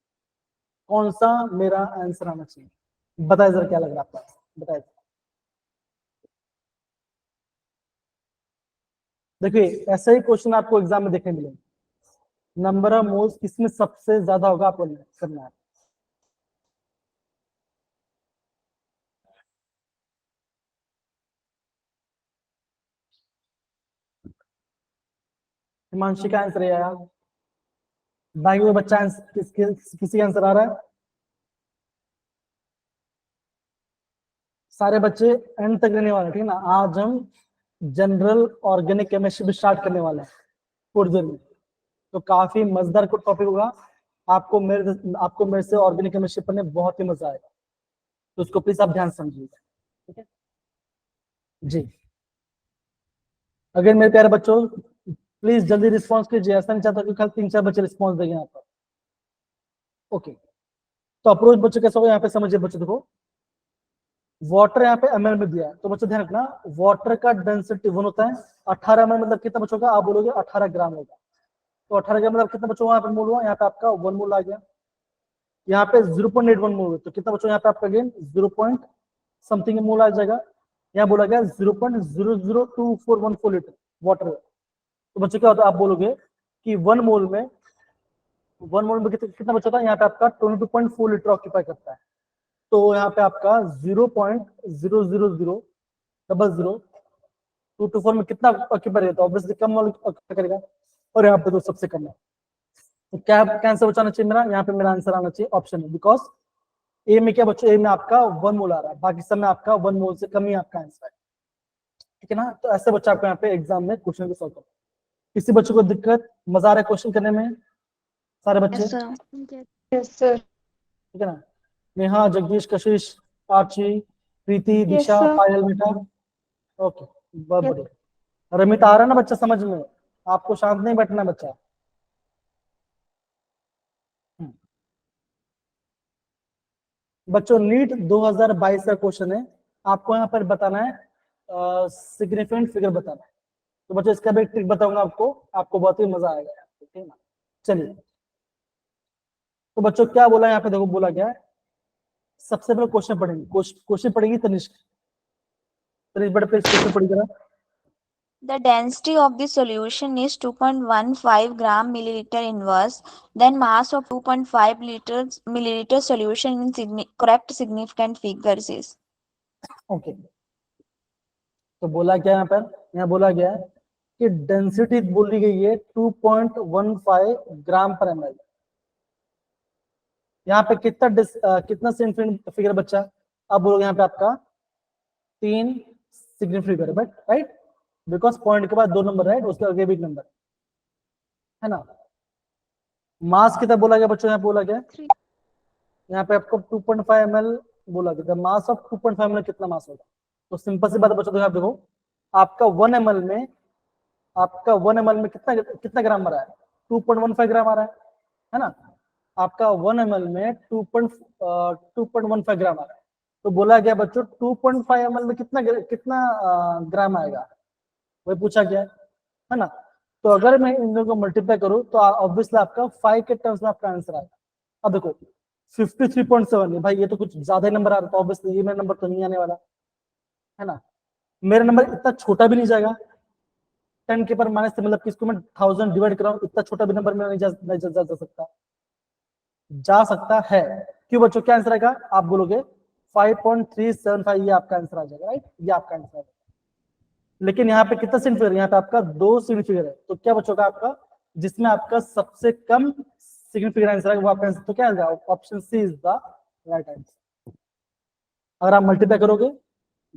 Speaker 1: कौन सा मेरा आंसर आना चाहिए, बताए जरा क्या लग रहा है आपको, बताए। देखिए ऐसा ही क्वेश्चन आपको एग्जाम में देखने मिलेगा, नंबर ऑफ मोल्स किसमें सबसे ज्यादा होगा आपको करना है। हिमांशी का आंसर है यार, बाकी कोई बच्चा किसी का आंसर आ रहा है? सारे बच्चे एंड तक रहने वाले, ठीक है ना। आज हम जनरल ऑर्गेनिक केमिस्ट्री भी स्टार्ट करने वाले हैं थोड़ी देर में, तो काफी मजेदार को टॉपिक होगा, आपको मेरे से ऑर्गेनिक केमिस्ट्री पढ़ने बहुत ही मजा आएगा, तो उसको प्लीज आप ध्यान समझिएगा, ठीक है जी। अगर मेरे प्यारे बच्चों प्लीज जल्दी रिस्पॉन्स कीजिए, ऐसा नहीं चाहता कि कल 3-4 बच्चे रिस्पॉन्स देंगे यहाँ पर। ओके, तो अप्रोच बच्चे कैसा होगा यहाँ पे समझिए बच्चों, देखो वाटर यहाँ पे ml में दिया है, तो बच्चों ध्यान रखना वाटर का डेंसिटी 1 होता है, 18 ml मतलब कितना बच्चों का, आप बोलोगे 18 ग्राम होगा, तो 18 ग्राम मतलब कितना बच्चों यहाँ पे मोल हुआ, यहाँ पे आपका 1 मोल आ गया, यहाँ पे 0.81 मोल, तो कितना बच्चों यहाँ पे आपका अगेन 0 पॉइंट समथिंग मोल आ जाएगा, यहाँ बोला गया 0.00214 लीटर वाटर। तो बच्चों क्या होता है, आप बोलोगे कि 1 मोल में कितना बच्चा था, यहाँ पे आपका 22.4 लीटर ऑक्यूपाई करता है, तो यहाँ पे आपका 0.00000024 में कितना ऑक्यूपाई रहता है, ऑब्वियसली कम ऑक्यूपाई करेगा, और यहाँ पे तो सबसे कम है, तो क्या आंसर बचाना चाहिए मेरा, यहाँ पे मेरा आंसर आना चाहिए ऑप्शन है, बिकॉज ए में क्या बच्चों, ए में आपका 1 मोल आ रहा है, बाकी सब में आपका 1 मोल से कम ही आपका आंसर है, ठीक है ना। तो ऐसे बच्चा आपको यहाँ पे एग्जाम में क्वेश्चन को सॉल्व करना। किसी बच्चे को दिक्कत, मजा आ रहा है क्वेश्चन करने में सारे बच्चे?
Speaker 3: Yes, sir.
Speaker 2: Yes, sir.
Speaker 1: ठीक है ना। नेहा, जगदीश, कशिश, आर्ची, प्रीति,
Speaker 2: Yes,
Speaker 1: दिशा,
Speaker 2: sir.
Speaker 1: पायल, बेटा, ओके, बहुत
Speaker 2: Yes.
Speaker 1: बढ़िया। रमित, आ रहा है ना बच्चा समझ में? आपको शांत नहीं बैठना बच्चा। बच्चों नीट 2022 का क्वेश्चन है, आपको यहाँ पर बताना है सिग्निफिकेंट फिगर बताना है। तो बच्चों इसका भी एक ट्रिक बताऊंगा आपको बहुत ही मजा आएगा, ठीक है ना। चलिए, तो बच्चों क्या बोला यहाँ पे, देखो बोला क्या है, सबसे पहले क्वेश्चन पढ़ेंगे, क्वेश्चन पढ़ेंगी तनिष्क। तनिष्क बड़े प्लीज क्वेश्चन पढ़ी जरा।
Speaker 3: The density of the solution is 2.15 gram milliliter inverse. Then mass of 2.5 milliliter solution in correct significant figures is.
Speaker 1: Okay, तो बोला क्या यहाँ पर, यहाँ बोला गया है कि डेंसिटी बोली गई है 2.15 ग्राम पर ml। यहाँ पे कितना सिग्निफिकेंट फिगर बच्चा, अब बोलोगे यहाँ पे आपका 3 significant figure, but right, because point के बाद 2 नंबर, राइट, उसके आगे भी 1 नंबर है ना। मास कितना बोला गया बच्चों, यहाँ बोला गया यहाँ पे आपको 2.5 ml बोला गया, मास ऑफ 2.5 ml कितना मास होगा। तो सिंपल सी बात है बच्चों, देखो आपका 1 ml में, कितना कितना ग्राम आ रहा है, 2.15 ग्राम आ रहा है ना। आपका 1 ml में 2.15 ग्राम आ रहा है। तो बोला गया बच्चों 2.5 ml में कितना ग्राम आएगा, वही पूछा गया है ना। तो अगर मैं इन दोनों को मल्टीप्लाई करूं तो ऑब्वियसली आपका 5 के टर्म्स में आपका आंसर आएगा। अब देखो 53.7 है भाई, ये तो कुछ ज्यादा ही नंबर आ रहा है, तो ऑब्वियसली ये मेरा नंबर तो नहीं आने वाला है ना। मेरा नंबर इतना छोटा भी नहीं जाएगा, 10 के पर माइनस से, मतलब किसको मैं 1000 डिवाइड कर रहा हूँ, इतना छोटा भी नंबर में नहीं जा सकता, जा सकता है। क्यों बच्चों, क्या आंसर आएगा, आप बोलोगे 5.375, ये आपका आंसर आ जाएगा, राइट, ये आपका आंसर आ जाएगा। लेकिन यहाँ पे कितना सिग्निफिकेंट, यहाँ पे आपका 2 सिग्निफिकेंट है, तो क्या बच्चों का आपका, जिसमें आपका सबसे कम सिग्निफिकेंट आंसर है वो आपका आंसर, तो क्या आएगा, option C is the right answer. अगर आप मल्टीप्लाई करोगे,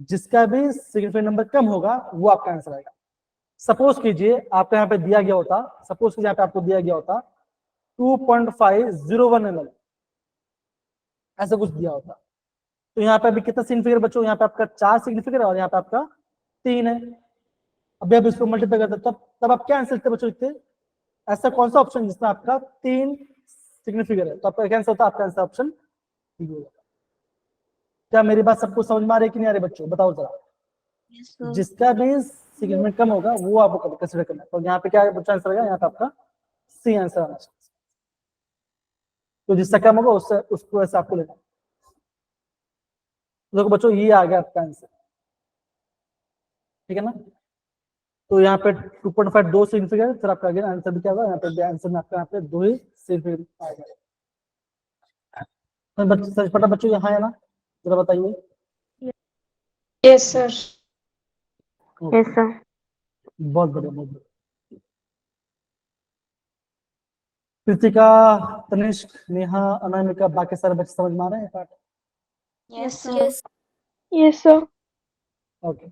Speaker 1: जिसका भी सिग्निफिकेंट नंबर कम होगा वो आपका आंसर आएगा। सपोज कीजिए आपको यहाँ पे दिया गया होता, सपोज कीजिए यहाँ पे आपको दिया गया होता 2.501 ml, ऐसा कुछ दिया होता, तो यहाँ पे अभी कितना सिग्निफिकेंट बच्चों, यहाँ पे आपका 4 सिग्निफिकेंट और यहाँ पे आपका 3 है। अभी आप इसको मल्टीप्लाई करते तब आप क्या आंसर लिखते बच्चों, लिखते ऐसा कौन सा ऑप्शन जिसमें आपका 3 सिग्निफिकेंट है, तो आपका क्या आंसर होता है, आपका आंसर ऑप्शन डी होगा। क्या मेरी बात सबको समझ में आ रही है कि नहीं आ रही बच्चों, बताओ जरा।
Speaker 3: Yes, sir.
Speaker 1: जिसका भी सिग्निफिकेंट कम होगा वो आपको कंसिडर करना है, तो यहाँ पे क्या बच्चा आंसर आएगा, यहाँ पे आपका सी आंसर आना चाहिए। तो जिसका कम होगा उसको ऐसे आपको लेना। देखो बच्चों ये आ गया आपका आंसर, ठीक है ना। तो यहाँ पे 2.5 2 सिग्निफिकेंट, फिर आपका अगेन आंसर भी क्या होगा, यहाँ पे आंसर में आपका यहाँ पे 2 ही सिग्निफिकेंट आएगा। तो बच्चे सच पता बच्चों यहाँ है ना, जरा बताइए।
Speaker 2: Yes, sir.
Speaker 1: Yes, sir. बहुत बढ़िया, बहुत बढ़िया। कृतिका, तनिष्क, नेहा, अनामिका, बाकी सारे बच्चे समझ में आ रहे हैं part?
Speaker 3: Yes, sir.
Speaker 2: Yes. Yes, sir.
Speaker 1: Okay,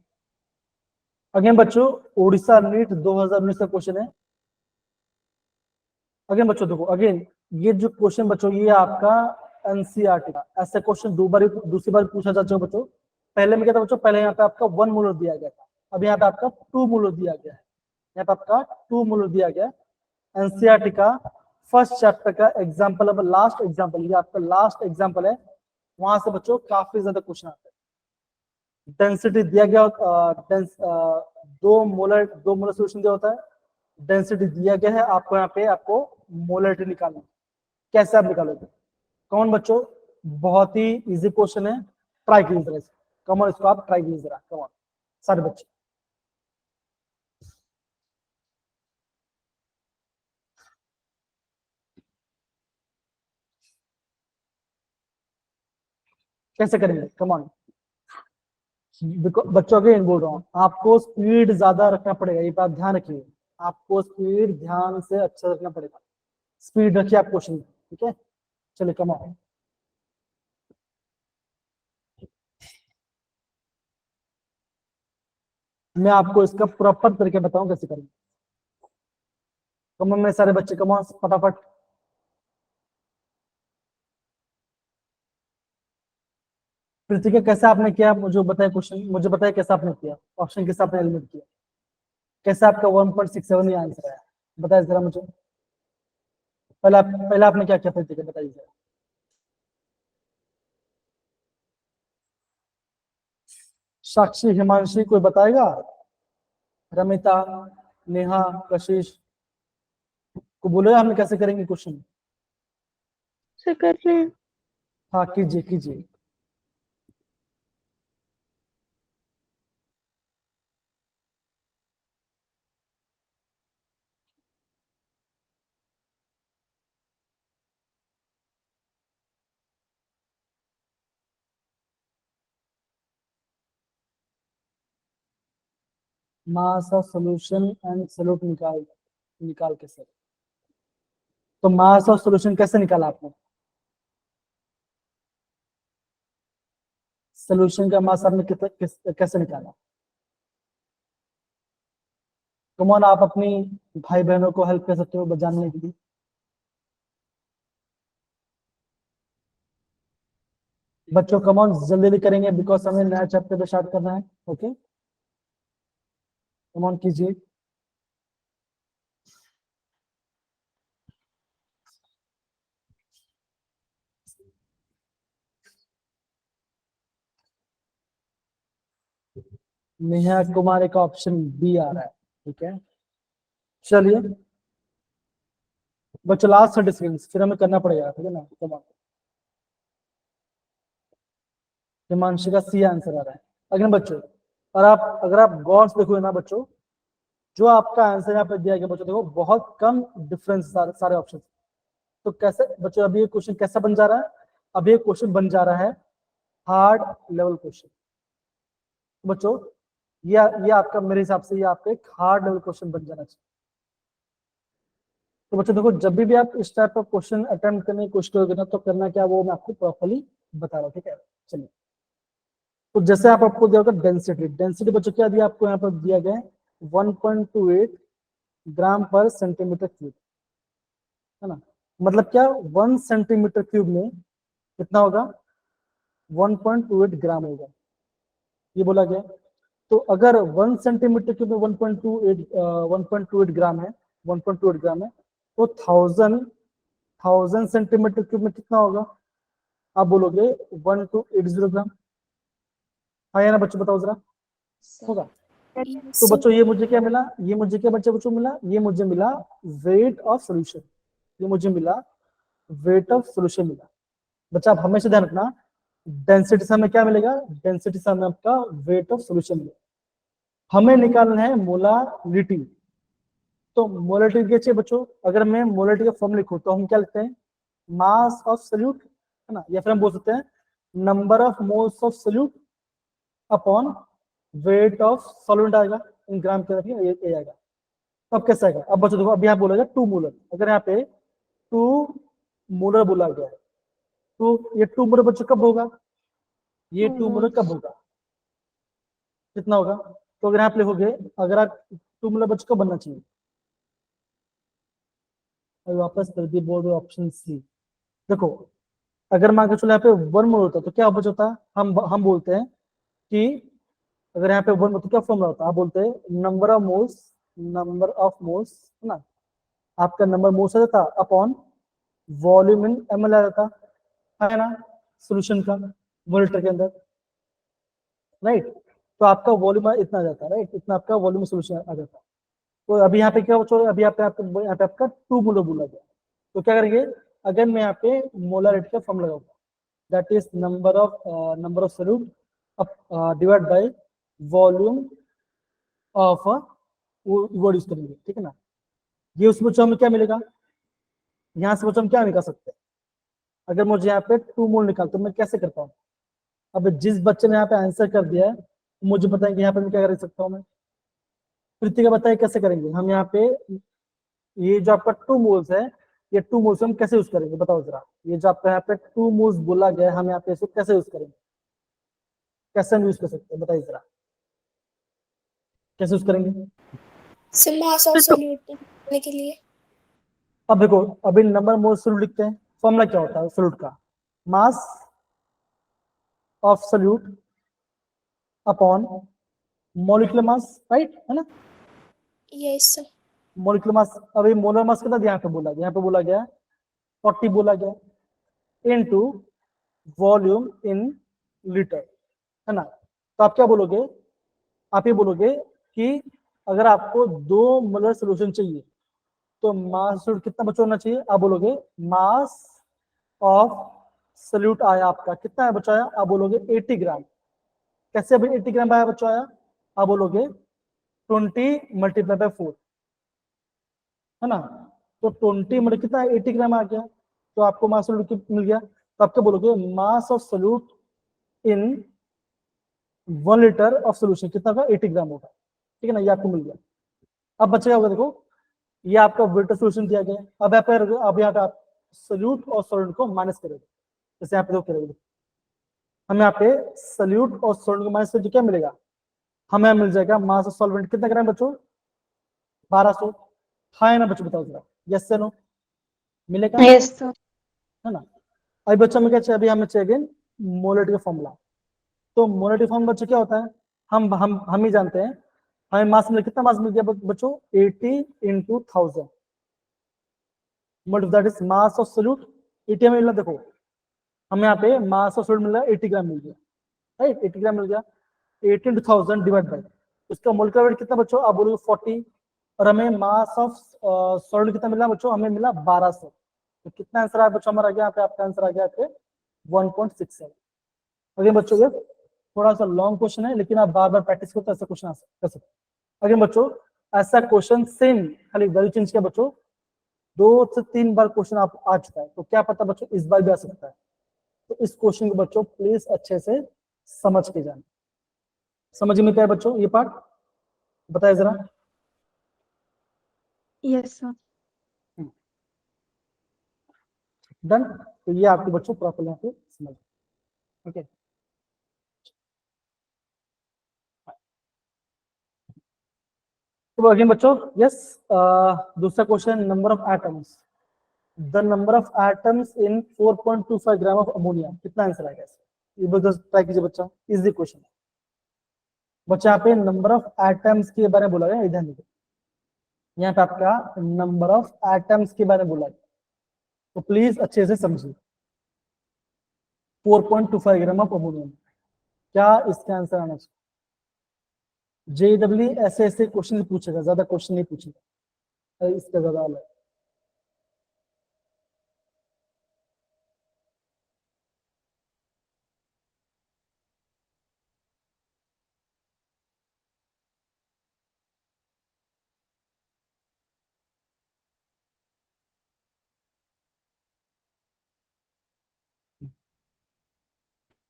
Speaker 1: again बच्चों उड़ीसा नीट 2019 का क्वेश्चन है। अगेन बच्चों देखो, अगेन ये जो क्वेश्चन बच्चों ये आपका एनसीईआरटी का, ऐसे क्वेश्चन दूसरी बार पूछा जा चुका बच्चों। पहले में क्या था बच्चों, पहले यहाँ पे आपका 1 मोलर दिया गया था, अब यहाँ पे आपका 2 मोलर दिया गया है, यहाँ पे आपका 2 मोलर दिया गया है। एनसीईआरटी का फर्स्ट चैप्टर का एग्जाम्पल, अब लास्ट एग्जाम्पल, ये आपका लास्ट एग्जाम्पल है, वहां से बच्चों काफी ज्यादा क्वेश्चन आते हैं। डेंसिटी दिया गया, 2 मोलर सोल्यूशन दिया होता है, डेंसिटी दिया गया है, आपको यहाँ पे आपको मोलरिटी निकालना, कैसे आप निकालोगे। कौन बच्चों, बहुत ही इजी क्वेश्चन है, ट्राई कीजिए जरा, कमॉन इसको आप ट्राई कीजिए जरा, कमॉन सारे बच्चे। कैसे करेंगे, कमॉन बच्चों, अगेन बोल रहा हूँ, आपको स्पीड ज्यादा रखना पड़ेगा, ये बात ध्यान रखिए, आपको स्पीड ध्यान से अच्छा रखना पड़ेगा, स्पीड रखिए आप क्वेश्चन, ठीक है। चलिए कमॉन, मैं आपको इसका प्रॉपर तरीके बताऊं कैसे करेंगे। कम में सारे बच्चे कम फटाफट। कृतिका कैसे आपने किया मुझे बताया, क्वेश्चन मुझे बताया कैसे आपने किया, ऑप्शन कैसे आपने एलिमिनेट किया, कैसे आपका 1.67 ही आंसर है, बताइए जरा मुझे। पहले आपने क्या किया कृतिका, बताइए जरा। साक्षी, हिमांशी, कोई बताएगा? रमिता, नेहा, कशिश को बोलो हम कैसे करेंगे क्वेश्चन।
Speaker 2: से कर रहे हैं।
Speaker 1: हाँ कीजिए कीजिए। Mass of solution and solute निकाल के सर। तो मास ऑफ सॉल्यूशन कैसे निकाला आपने? सॉल्यूशन का मास आपने कैसे निकाला? कमॉन, आप अपनी भाई बहनों को हेल्प कर सकते हो जानने के लिए। बच्चों कमॉन जल्दी जल्दी करेंगे बिकॉज हमें नया चैप्टर पे स्टार्ट करना है। ओके कमॉन कीजिए। नेहा कुमार का ऑप्शन बी आ रहा है, ठीक है। चलिए बच्चों लास्ट 30 सेकंड फिर हमें करना पड़ेगा, ठीक है ना। कमॉन, हिमांशु का सी आंसर आ रहा है। अगर बच्चों और आप अगर आप गौर से देखोगे ना बच्चों, जो आपका आंसर यहाँ पे दिया गया बच्चों, देखो बहुत कम डिफरेंस सारे ऑप्शन। तो कैसे बच्चों अभी ये क्वेश्चन कैसा बन जा रहा है? अभी ये क्वेश्चन बन जा रहा है हार्ड लेवल क्वेश्चन। बच्चों ये आपका मेरे हिसाब से ये आपका एक हार्ड लेवल क्वेश्चन बन जाना चाहिए। तो बच्चों देखो जब भी आप इस टाइप का क्वेश्चन अटेम्प्ट करने की कोशिश करोगे ना, तो करना क्या वो मैं आपको प्रॉपर्ली बता रहा हूँ, ठीक है। चलिए तो जैसे आपको दिया होगा डेंसिटी, डेंसिटी बच्चों क्या दिया आपको यहाँ पर दिया गया है 1.28 ग्राम पर सेंटीमीटर क्यूब, है ना। मतलब क्या 1 सेंटीमीटर क्यूब में कितना होगा? 1.28 ग्राम होगा, ये बोला गया। तो अगर 1 सेंटीमीटर क्यूब में 1.28 ग्राम है, 1.28 ग्राम है, तो 1000 सेंटीमीटर क्यूब में कितना होगा? आप बोलोगे 1280 ग्राम। हाँ या ना बच्चों, बताओ जरा, होगा? तो बच्चों ये मुझे क्या मिला, ये मुझे क्या बच्चों मिला, ये मुझे मिला वेट ऑफ सोल्यूशन, ये मुझे मिला वेट ऑफ सोल्यूशन मिला। बच्चा आप हमेशा ध्यान रखना, डेंसिटी से हमें क्या मिलेगा? डेंसिटी से हमें आपका वेट ऑफ सोल्यूशन मिलेगा। हमें निकालना है मोलारिटी। तो मोलारिटी क्या चाहिए बच्चों? अगर मैं मोलारिटी का फॉर्म लिखूं तो हम क्या लिखते हैं? मास ऑफ सोल्यूट, है ना, या फिर हम बोल सकते हैं number of moles of solute upon weight of solvent आएगा इन ग्राम के अंदर, ये आएगा। अब कैसे आएगा? अब बच्चों देखो अभी यहाँ बोला जाए 2 मोलर, अगर यहाँ पे 2 मोलर बोला गया है, तो ये 2 मोलर बच्चों कब होगा? ये 2 मोलर कब होगा? कितना होगा? तो अगर आप लिखोगे, अगर आप 2 मोलर बच्चों कब बनना चाहिए? और वापस कर दिए बोर्ड ऑप्शन सी। देखो अगर मान के चलो यहाँ पे 1 मोल होता तो क्या बच होता? हम बोलते हैं कि अगर यहाँ पे 1 तो क्या फॉर्मूला होता है? आप बोलते हैं नंबर ऑफ मोल्स, है ना, आपका नंबर मोल्स आ जाता अपॉन वॉल्यूम इन ml आ जाता, है ना, सॉल्यूशन का 1 लीटर के अंदर, राइट। तो आपका वॉल्यूम इतना आ जाता है, राइट, इतना आपका वॉल्यूम सॉल्यूशन आ जाता। तो अभी यहाँ पे क्या बच्चों, अभी यहाँ पे आपका 2 मोलर बोला गया। तो क्या करेंगे? अगर मैं यहाँ पे मोलरिटी का फॉर्म लगाऊंगा, that is number of solute divide by volume of word use करेंगे, ठीक है ना। ये उस बच्चों में क्या मिलेगा? यहाँ से बच्चों हम क्या निकाल सकते हैं? अगर मुझे यहाँ पे 2 मोल निकाल तो मैं कैसे करता हूँ? अब जिस बच्चे ने यहाँ पे आंसर कर दिया है, मुझे पता है कि यहाँ पे मैं क्या कर सकता हूँ। मैं प्रीति का बताइए कैसे करेंगे हम यहाँ पे? ये जो आपका 2 मोल्स है, ये 2 मोल्स हम कैसे यूज करेंगे बताओ जरा। ये जो आपका यहाँ पे 2 मोल्स बोला गया है, हम यहाँ पे इसको कैसे यूज करेंगे? कैसे हम यूज कर सकते हैं बताइए जरा। कैसे यूज करेंगे?
Speaker 4: सर मास ऑफ सोल्यूट निकालने के लिए।
Speaker 1: अब देखो, अभी नंबर मोल सोल्यूट लिखते हैं, फॉर्मूला क्या होता है सोल्यूट का? Mass of solute upon molecular mass, right है ना?
Speaker 4: Yes sir.
Speaker 1: मॉलिक्यूलर मास, अभी मोलर मास कितना यहाँ पे बोला गया? यहाँ पे बोला गया 40 बोला गया इनटू वॉल्यूम इन लीटर, है ना? तो आप क्या बोलोगे? आप ये बोलोगे कि अगर आपको 2 मोलर सोल्यूशन चाहिए तो मास कितना बचा होना चाहिए? आप बोलोगे मास ऑफ सोल्यूट आया आपका कितना है बचाया? आप बोलोगे 80 ग्राम। कैसे अभी 80 ग्राम आया बचाया? आप बोलोगे 20 मल्टीप्लाई बाय 4, है ना? तो 20 मतलब कितना है? 80 ग्राम आ गया, तो आपको मास सोल्यूट मिल गया। तो आप क्या बोलोगे? Mass of solute in 1 litre of solution कितना होगा? 80 ग्राम होगा, ठीक है ना? ये आपको मिल गया। अब बचेगा होगा, देखो ये आपका वेटर सोल्यूशन दिया गया है। अब यहाँ पे आप सोल्यूट और सॉल्वेंट को माइनस करोगे, जैसे यहाँ पे देखो करोगे, हमें यहाँ पे सोल्यूट और सॉल्वेंट को माइनस करके क्या मिलेगा? हमें मिल जाएगा मास ऑफ सॉल्वेंट कितना ग्राम बच्चों? 1200। हाँ है ना बच्चों? बताओ जरा, यस से नो, मिलेगा?
Speaker 2: Yes, sir.
Speaker 1: है ना? अभी बच्चों में क्या चाहिए? अभी हमें चाहिए मोलरिटी का फॉर्मूला। तो मोलरिटी फॉर्मूला बच्चों क्या होता है? हम ही जानते हैं। हमें मास मिल कितना मास मिल गया बच्चों? 80 into 1000 that is mass of solute. 80 हमें मिला, देखो हमें यहाँ पे मास ऑफ सोल्यूट मिल रहा है 80 ग्राम मिल गया, राइट? 80 ग्राम मिल गया, 80 इंटू 1000 डिवाइड बाई उसका मोलिकुलर वेट कितना बच्चों? आप बोलोगे 40। और हमें मास ऑफ सॉल्यूट कितना मिला बच्चों? हमें मिला 1200। तो कितना आंसर आया बच्चों हमारा? यहाँ पे आपका आंसर आ गया 1.67। अगले बच्चों ये थोड़ा सा लॉन्ग क्वेश्चन है, लेकिन आप बार बार प्रैक्टिस करो तो ऐसा क्वेश्चन कर सकते। अगले बच्चों ऐसा क्वेश्चन सेम, खाली वैल्यू चेंज किया बच्चों, 2 से 3 बार क्वेश्चन आप आ चुका है, तो क्या पता बच्चों इस बार भी आ सकता है। तो इस क्वेश्चन को बच्चों प्लीज अच्छे से समझ के जाना। समझ में क्या है बच्चों ये पार्ट? बताए जरा।
Speaker 2: Yes, sir.
Speaker 1: डन? तो ये आपके बच्चों प्रॉपर यहाँ पे समझ, ओके। तो अगेन बच्चों, यस, दूसरा question, number of atoms, the number of atoms in 4.25 gram of ammonia, कितना आंसर आएगा? ये बस ट्राई कीजिए बच्चा, इजी क्वेश्चन। बच्चा यहाँ पे नंबर ऑफ एटम्स के बारे में बोला गया, इधर देखो यहाँ पे आपका नंबर ऑफ एटम्स के बारे में बोला गया, तो प्लीज अच्छे से समझिए। 4.25 ग्राम ऑफ अमोनियम, क्या इसका आंसर आना चाहिए? जेडब्ल्यू ऐसे ऐसे क्वेश्चन पूछेगा, ज्यादा क्वेश्चन नहीं पूछेगा, इसका ज्यादा अलग।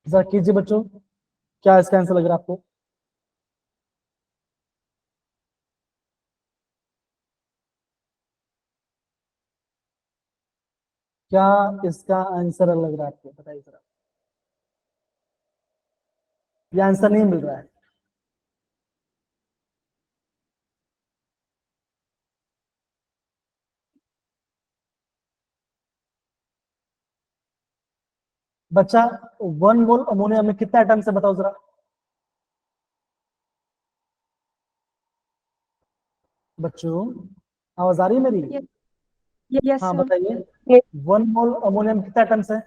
Speaker 1: जरा कीजिए बच्चों, क्या इसका आंसर लग रहा है आपको? क्या इसका आंसर लग रहा है आपको? बताइए जरा। ये आंसर नहीं मिल रहा है। बच्चा 1 मोल अमोनिया में कितना एटम्स है बताओ जरा। बच्चों आवाज आ रही है मेरी?
Speaker 2: Yes,
Speaker 1: हाँ
Speaker 2: sir.
Speaker 1: बताइए, 1 मोल अमोनिया में कितना एटम्स है?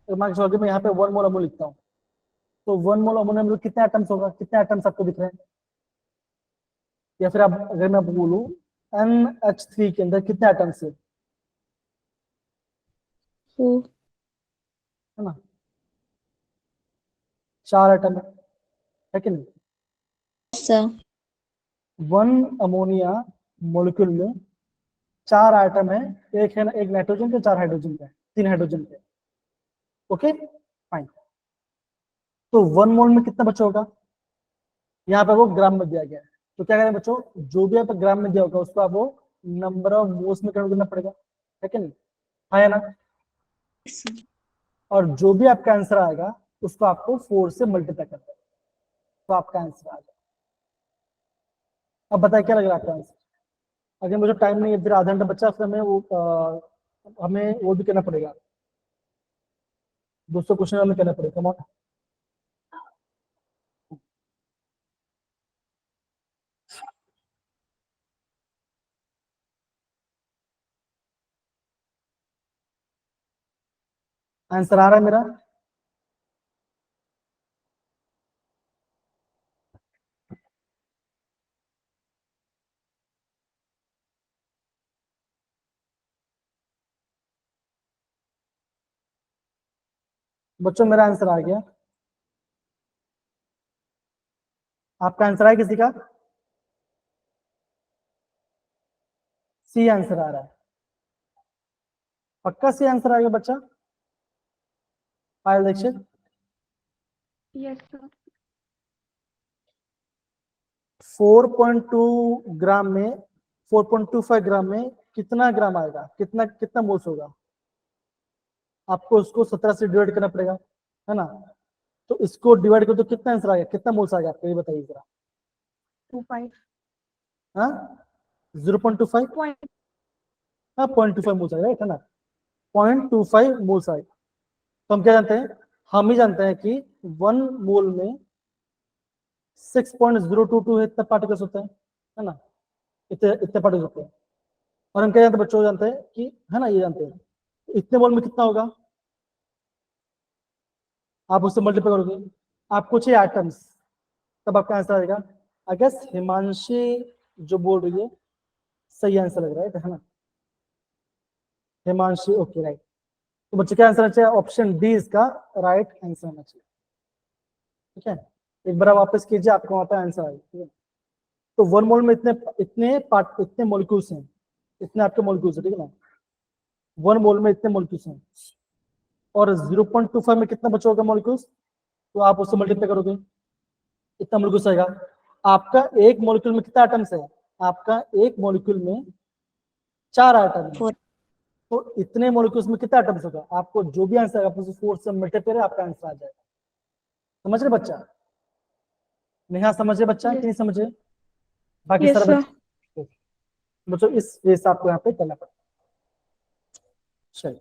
Speaker 1: तो मैं यहाँ पे 1 मोल अमोनिया लिखता हूँ, तो 1 मोल अमोनिया में कितने एटम्स होगा? कितने एटम्स आपको दिख रहे हैं? या फिर आप अगर मैं बोलूं NH3 के अंदर कितने एटम्स है?
Speaker 2: Four.
Speaker 1: है ना? 4 एटम है कि नहीं?
Speaker 3: sir.
Speaker 1: 1 अमोनिया मॉलिक्यूल में 4 आइटम है, एक है ना, एक नाइट्रोजन के, 4 हाइड्रोजन के, 3 हाइड्रोजन के। Okay fine. तो 1 मोल में कितना बचा होगा? यहाँ पे वो ग्राम में दिया गया है, तो क्या करें बच्चों, जो भी आपको ग्राम में दिया होगा उसको आपको नंबर ऑफ मोल्स में कन्वर्ट करना पड़ेगा, है कि नहीं? हाँ है ना? और जो भी आपका आंसर आएगा उसको आपको 4 से मल्टीप्लाई करना है, तो आपका आंसर आ जाएगा। अब बताए क्या लग रहा है आपका आंसर? अगर मुझे टाइम नहीं है, फिर आधा घंटा बच्चा, फिर हमें वो भी करना पड़ेगा, 200 क्वेश्चन हमें करना पड़ेगा। Come on. आंसर आ रहा है मेरा? बच्चों मेरा आंसर आ गया। आपका आंसर है किसी का? सी आंसर आ रहा है। पक्का सी आंसर आ गया बच्चा? पायल दीक्षित?
Speaker 2: Yes, sir.
Speaker 1: 4.2 ग्राम में 4.25 ग्राम में कितना ग्राम आएगा, कितना कितना मोल्स होगा? आपको उसको 17 से डिवाइड करना पड़ेगा, है ना? तो इसको डिवाइड करो तो कितना आंसर आ गया, कितना मोल्स आ गया आपको, ये बताइए जरा।
Speaker 2: 25.
Speaker 1: हाँ, 0.25,
Speaker 2: Point.
Speaker 1: हाँ 0.25 मोल्स आएगा, है ना? 0.25 मोल्स आएगा। तो हम क्या जानते हैं? हम ही जानते हैं कि 1 मोल में 6.022 इतने पार्टिकल्स होते हैं, है ना? इतने इतने पार्टिकल्स होते हैं। और हम क्या जानते हैं बच्चों, जानते हैं कि, है ना, ये जानते हैं इतने मोल में कितना होगा, आप उससे मल्टीप्लाई करोगे, आपको चाहिए एटम्स, तब आपका आंसर आएगा। आई गेस हिमांशी जो बोल रही है सही आंसर लग रहा है ना? Himanshi, okay right. तो बच्चे क्या आंसर चाहिए? ऑप्शन डी इसका राइट आंसर होना चाहिए। ठीक है, एक बार वापस कीजिए, आपको वहां पे आंसर आएगा। ठीक है, तो 1 मोल में इतने इतने पार्ट, इतने मॉलिक्यूल्स हैं, इतने आपके मॉलिक्यूल्स हैं, ठीक है ना? 1 मोल में इतने मॉलिक्यूल्स हैं, और 0.25 में कितना बचा होगा मॉलिक्यूल्स, तो आप उससे मल्टीप्लाई करोगे, इतना मॉलिक्यूल्स आएगा। आपका एक मॉलिक्यूल में कितना एटम्स है? आपका एक मॉलिक्यूल में 4 एटम है,
Speaker 3: 4.
Speaker 1: तो इतने मॉलिक्यूल्स में कितना एटम्स होगा? आपको जो भी आंसर आएगा, 4 से मल्टीप्लाई करें, आपका आंसर आ जाएगा। समझ रहे बच्चा? नेहा समझ रहे बच्चा कि
Speaker 2: Yes.
Speaker 1: नहीं समझे? बाकी
Speaker 2: Yes,
Speaker 1: सारे
Speaker 2: sir.
Speaker 1: बच्चे, बच्चों इस वे से आपको यहाँ पे करना पड़ेगा। चलिए,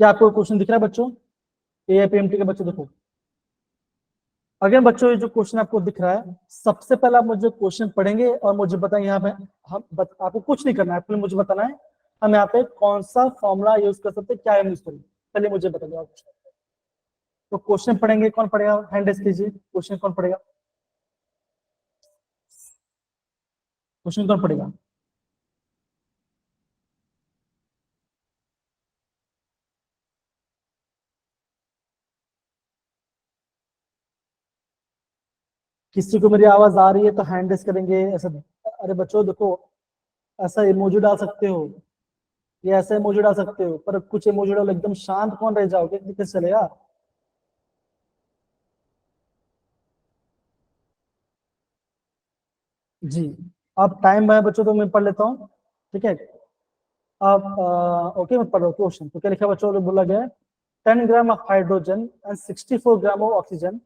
Speaker 1: क्या आपको क्वेश्चन दिख रहा है बच्चों? एआईपीएमटी के बच्चों देखो, अगर बच्चों ये जो क्वेश्चन आपको दिख रहा है, सबसे पहले आप मुझे क्वेश्चन पढ़ेंगे और मुझे बताएंगे यहाँ पे, आपको कुछ नहीं करना है, आपको मुझे बताना है हम यहाँ पे कौन सा फॉर्मूला यूज कर सकते हैं, क्या यूज करेंगे, पहले मुझे बता दो आप। तो क्वेश्चन पढ़ेंगे, कौन पढ़ेगा? हैंड रेज कीजिए, क्वेश्चन कौन पढ़ेगा? क्वेश्चन कौन पढ़ेगा? किसी को मेरी आवाज आ रही है तो हैंड रेज करेंगे ऐसा। अरे बच्चों देखो, ऐसा इमोजी डाल सकते हो, ये ऐसा इमोजी डाल सकते हो, पर कुछ इमोजी डाल एकदम शांत कौन रह जाओगे, कैसे चलेगा? जी, अब टाइम है बच्चों, तो मैं पढ़ लेता हूँ। ठीक है, अब ओके, मैं पढ़ रहा हूँ क्वेश्चन। तो क्या लिखा बच्चों? बोला गया है 10 gram of hydrogen and 64 gram of oxygen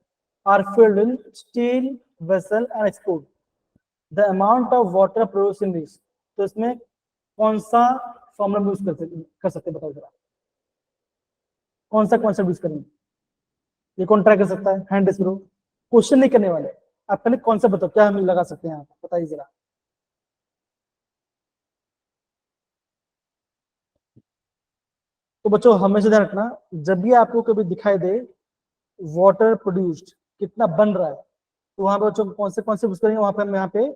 Speaker 1: are filled in steel vessel and export the amount of water produce in this. तो इसमें कौन सा फॉर्मूला यूज कर सकते बताओ जरा, कौन सा कॉन्सेप्ट यूज करेंगे? ये कौन ट्राई कर सकता है? हैंड रेज करो। क्वेश्चन नहीं करने वाले, आप पहले कॉन्सेप्ट बताओ, क्या हम लगा सकते हैं यहाँ पे, बताइए जरा। तो बच्चों हमेशा ध्यान रखना, जब भी आपको कभी दिखाई दे वाटर प्रोड्यूस्ड कितना बन रहा है, तो वहां पे बच्चों कौन से यूज करेंगे? वहां पे हम यहाँ पे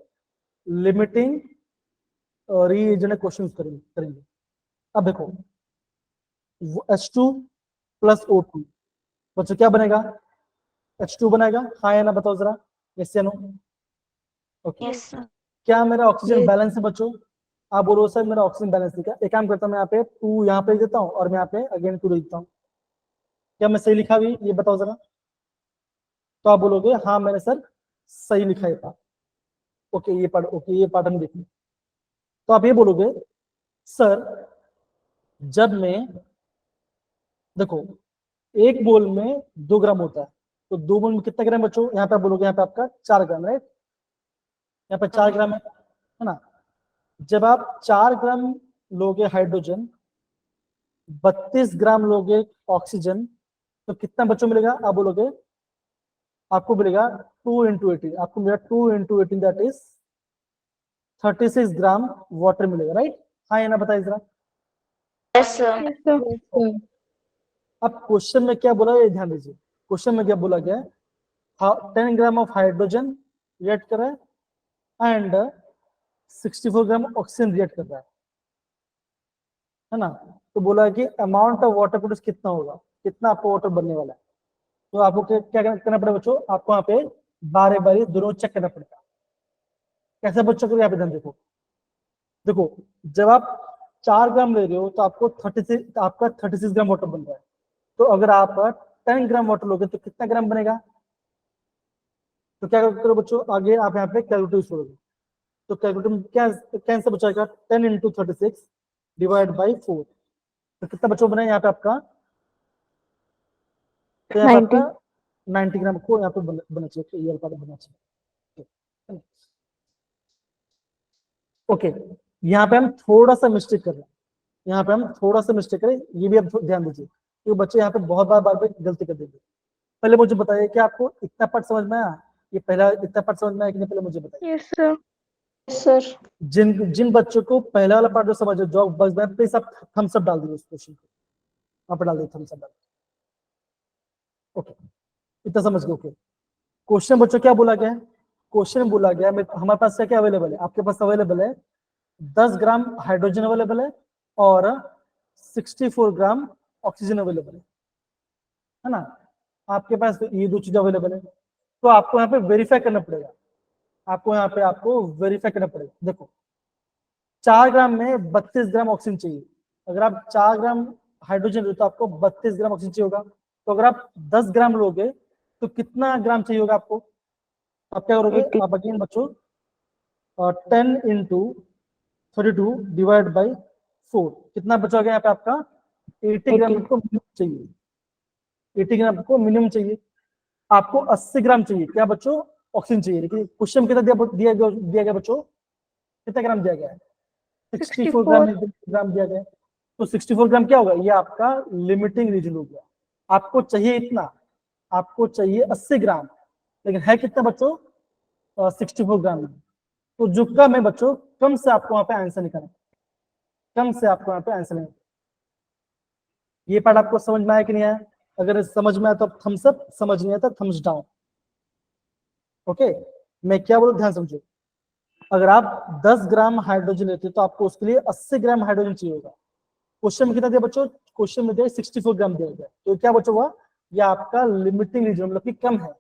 Speaker 1: लिमिटिंग रीजन क्वेश्चन करेंगे। अब देखो, H2 प्लस O2, बच्चों क्या बनेगा? H2 बनेगा, हाँ या ना बताओ जरा, यस या नो? Okay,
Speaker 3: Yes, sir.
Speaker 1: क्या मेरा ऑक्सीजन
Speaker 2: Yes.
Speaker 1: बैलेंस है बच्चों? आप बोलो सर मेरा ऑक्सीजन बैलेंस है क्या? एक काम करता हूँ, मैं यहाँ पे 2 यहाँ पे देता हूँ और मैं यहाँ पे अगेन 2 देता हूँ। क्या मैं सही लिखा भी, ये बताओ जरा। तो आप बोलोगे हाँ मैंने सर सही लिखा है था। ओके, ये पार्ट, ओके ये पार्ट हम देखिए। तो आप ये बोलोगे सर, जब मैं, देखो एक मोल में 2 ग्राम होता है, तो 2 मोल में कितना ग्राम बच्चों, यहाँ पे आप बोलोगे यहाँ पे आपका 4 ग्राम, राइट, यहाँ पे 4 ग्राम है ना। जब आप 4 ग्राम लोगे हाइड्रोजन, 32 ग्राम लोगे ऑक्सीजन, तो कितना बच्चों मिलेगा, आप बोलोगे, आपको मिलेगा 2 into 18, आपको मिलेगा 2 into 18 that is 36 gram water मिलेगा, राइट। हाँ या ना बताइए जरा।
Speaker 3: Yes, sir.
Speaker 2: Yes, sir.
Speaker 1: अब क्वेश्चन में क्या बोला, ये ध्यान दीजिए, क्वेश्चन में क्या बोला गया है, 10 ग्राम ऑफ हाइड्रोजन रिएक्ट कर रहा है एंड 64 ग्राम ऑक्सीजन रिएक्ट कर रहा है ना। तो बोला है कि अमाउंट ऑफ वाटर प्रोड्यूस कितना होगा, कितना आपको वाटर बनने वाला है। तो आपको क्या करना पड़ेगा बच्चों, आपको यहाँ पे बारी बारी दोनों चेक करना पड़ेगा। कैसे बच्चों को, यहाँ पे ध्यान देखो, देखो जब आप 4 ग्राम ले रहे हो तो आपको 36 ग्राम वाटर बन रहा है। तो अगर आप 10 ग्राम वाटर लोगे तो कितना ग्राम बनेगा। तो क्या करो बच्चों, आगे आप यहाँ पे कैलकुलेटर यूज करोगे, तो कैलकुलेटर में क्या आंसर बचाएगा, 10 into 36 डिवाइड बाई 4, तो कितना बच्चों बना यहाँ पे आपका, तो यहाँ पे आपका 90 ग्राम को यहाँ पे बना चाहिए, ये अल्फा बनना चाहिए। ओके, यहाँ पे हम थोड़ा सा मिस्टेक कर रहे हैं, यहाँ पे हम थोड़ा सा मिस्टेक करें, ये भी आप ध्यान दीजिए, क्योंकि बच्चे यहाँ पे बहुत बार गलती कर देंगे। पहले मुझे बताइए कि आपको इतना पार्ट समझ में आया, ये पहला इतना पार्ट समझ में आया कि नहीं, पहले मुझे बताइए।
Speaker 2: Yes, sir.
Speaker 3: Yes, sir.
Speaker 1: जिन बच्चों को पहला वाला पार्ट जो समझ जो बस में, प्लीज आप थम्स अप डाल दीजिए उस क्वेश्चन को, वहां पर डाल दीजिए थम्स अप डाल। ओके, इतना समझ गए। ओके, क्वेश्चन बच्चों क्या बोला गया है, क्वेश्चन बोला गया है हमारे पास क्या अवेलेबल है, आपके पास अवेलेबल है 10 ग्राम हाइड्रोजन अवेलेबल है और 64 ग्राम ऑक्सीजन अवेलेबल है ना। आपके पास ये 2 चीज अवेलेबल है, तो आपको यहाँ पे वेरीफाई करना पड़ेगा, आपको वेरीफाई करना पड़ेगा। देखो 4 ग्राम में 32 ग्राम ऑक्सीजन चाहिए, अगर आप 4 ग्राम हाइड्रोजन लो तो आपको 32 ग्राम ऑक्सीजन चाहिए होगा। तो अगर आप 10 ग्राम लोगे तो कितना ग्राम चाहिए होगा आपको, आप क्या करोगे, आप अगेन बच्चों 10 into 32 डिवाइड बाई 4, कितना बचा गया यहाँ पे आपका 80 ग्राम को मिनिमम चाहिए, 80 ग्राम को मिनिमम चाहिए। आपको 80 ग्राम चाहिए क्या बच्चों, ऑक्सीजन चाहिए, लेकिन क्वेश्चन कितना दिया गया बच्चों, कितना ग्राम दिया गया है, 64 ग्राम दिया गया है। तो 64 ग्राम क्या होगा, ये आपका लिमिटिंग रीजन हो गया। आपको चाहिए इतना, आपको चाहिए 80 ग्राम, लेकिन है कितना बच्चों 64 ग्राम। तो जो कम है बच्चों, कम से आपको वहां पे आंसर निकालना, कम से आपको यहाँ पे आंसर निकालना। ये पार्ट आपको समझ में आया कि नहीं आया, अगर समझ में आया तो थम्स अप, समझ नहीं आया तो थम्स डाउन। ओके, मैं क्या बोलूं ध्यान समझो, अगर आप 10 ग्राम हाइड्रोजन लेते तो आपको उसके लिए 80 ग्राम हाइड्रोजन चाहिए होगा। क्वेश्चन में कितना दिया बच्चों, क्वेश्चन में दिया 64 ग्राम दिया गया, तो क्या बच्चों हुआ, ये आपका लिमिटिंग रीजन मतलब कि कम है।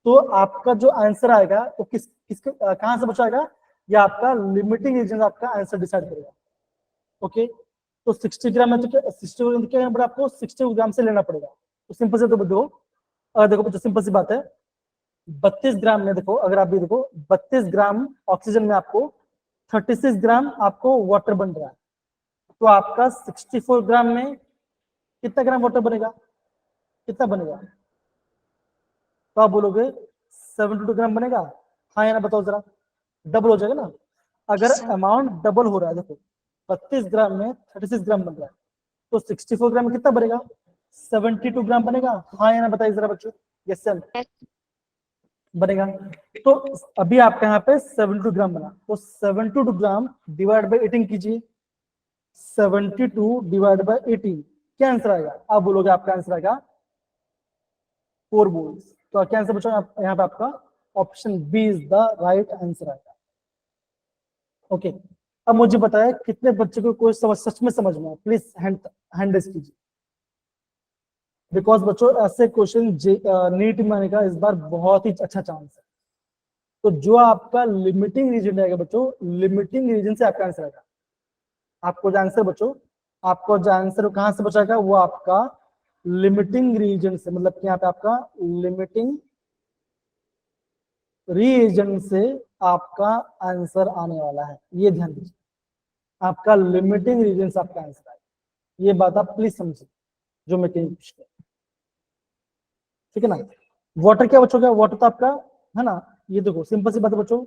Speaker 1: तो आपका जो आंसर आएगा वो किसके कहां से बचाएगा, ये आपका लिमिटिंग रीजन आपका आंसर डिसाइड करेगा। ओके, तो 60 ग्राम में तो क्या 60 ग्राम क्या लेना पड़ेगा आपको, 60 ग्राम से लेना पड़ेगा। तो सिंपल से तो देखो बच्चों सिंपल सी बात है, 32 ग्राम में देखो, अगर आप भी देखो 32 ग्राम ऑक्सीजन में आपको 36 ग्राम आपको वाटर बन रहा है, तो आपका 64 ग्राम में कितना ग्राम वाटर बनेगा, कितना बनेगा, तो आप बोलोगे 72 ग्राम बनेगा। हाँ या ना बताओ जरा, डबल हो जाएगा ना। अगर अमाउंट डबल हो रहा है, देखो 32 ग्राम में 36 ग्राम बन रहा है, तो 64 ग्राम में कितना बनेगा, 72 ग्राम बनेगा। हाँ या ना बताइए जरा बच्चों, यस सर बनेगा। तो अभी आपके यहाँ पे 72 ग्राम बना, तो 72 ग्राम डिवाइड बाई 18 कीजिए, 72 डिवाइड बाई 18 क्या आंसर आएगा, आप बोलोगे आपका आंसर आएगा 4 मोल्स। तो क्या आंसर बचा यहाँ पे आपका option B is the right answer आएगा। ओके, अब मुझे बताया कितने बच्चे को कोई सच में समझ में आया, प्लीज हैंड रेज कीजिए, बिकॉज बच्चों ऐसे क्वेश्चन नीट में आने का इस बार बहुत ही अच्छा चांस है। तो जो आपका लिमिटिंग रीजन रहेगा बच्चों, लिमिटिंग रीजन से आपका आंसर आएगा। आपको जो आंसर बच्चों, आपको जो आंसर कहां से बचाएगा, वो आपका लिमिटिंग रीजन से, मतलब कि यहाँ पे आपका लिमिटिंग रीजन से आपका आंसर आने वाला है, ये ध्यान दीजिए, आपका लिमिटिंग रीजन से आपका आंसर आएगा। ये बात आप प्लीज समझिए जो मैं कहीं पूछ रहा हूं, ठीक है ना। वाटर क्या बच्चों, क्या वाटर तो आपका है ना, ये देखो सिंपल सी बात है बच्चों,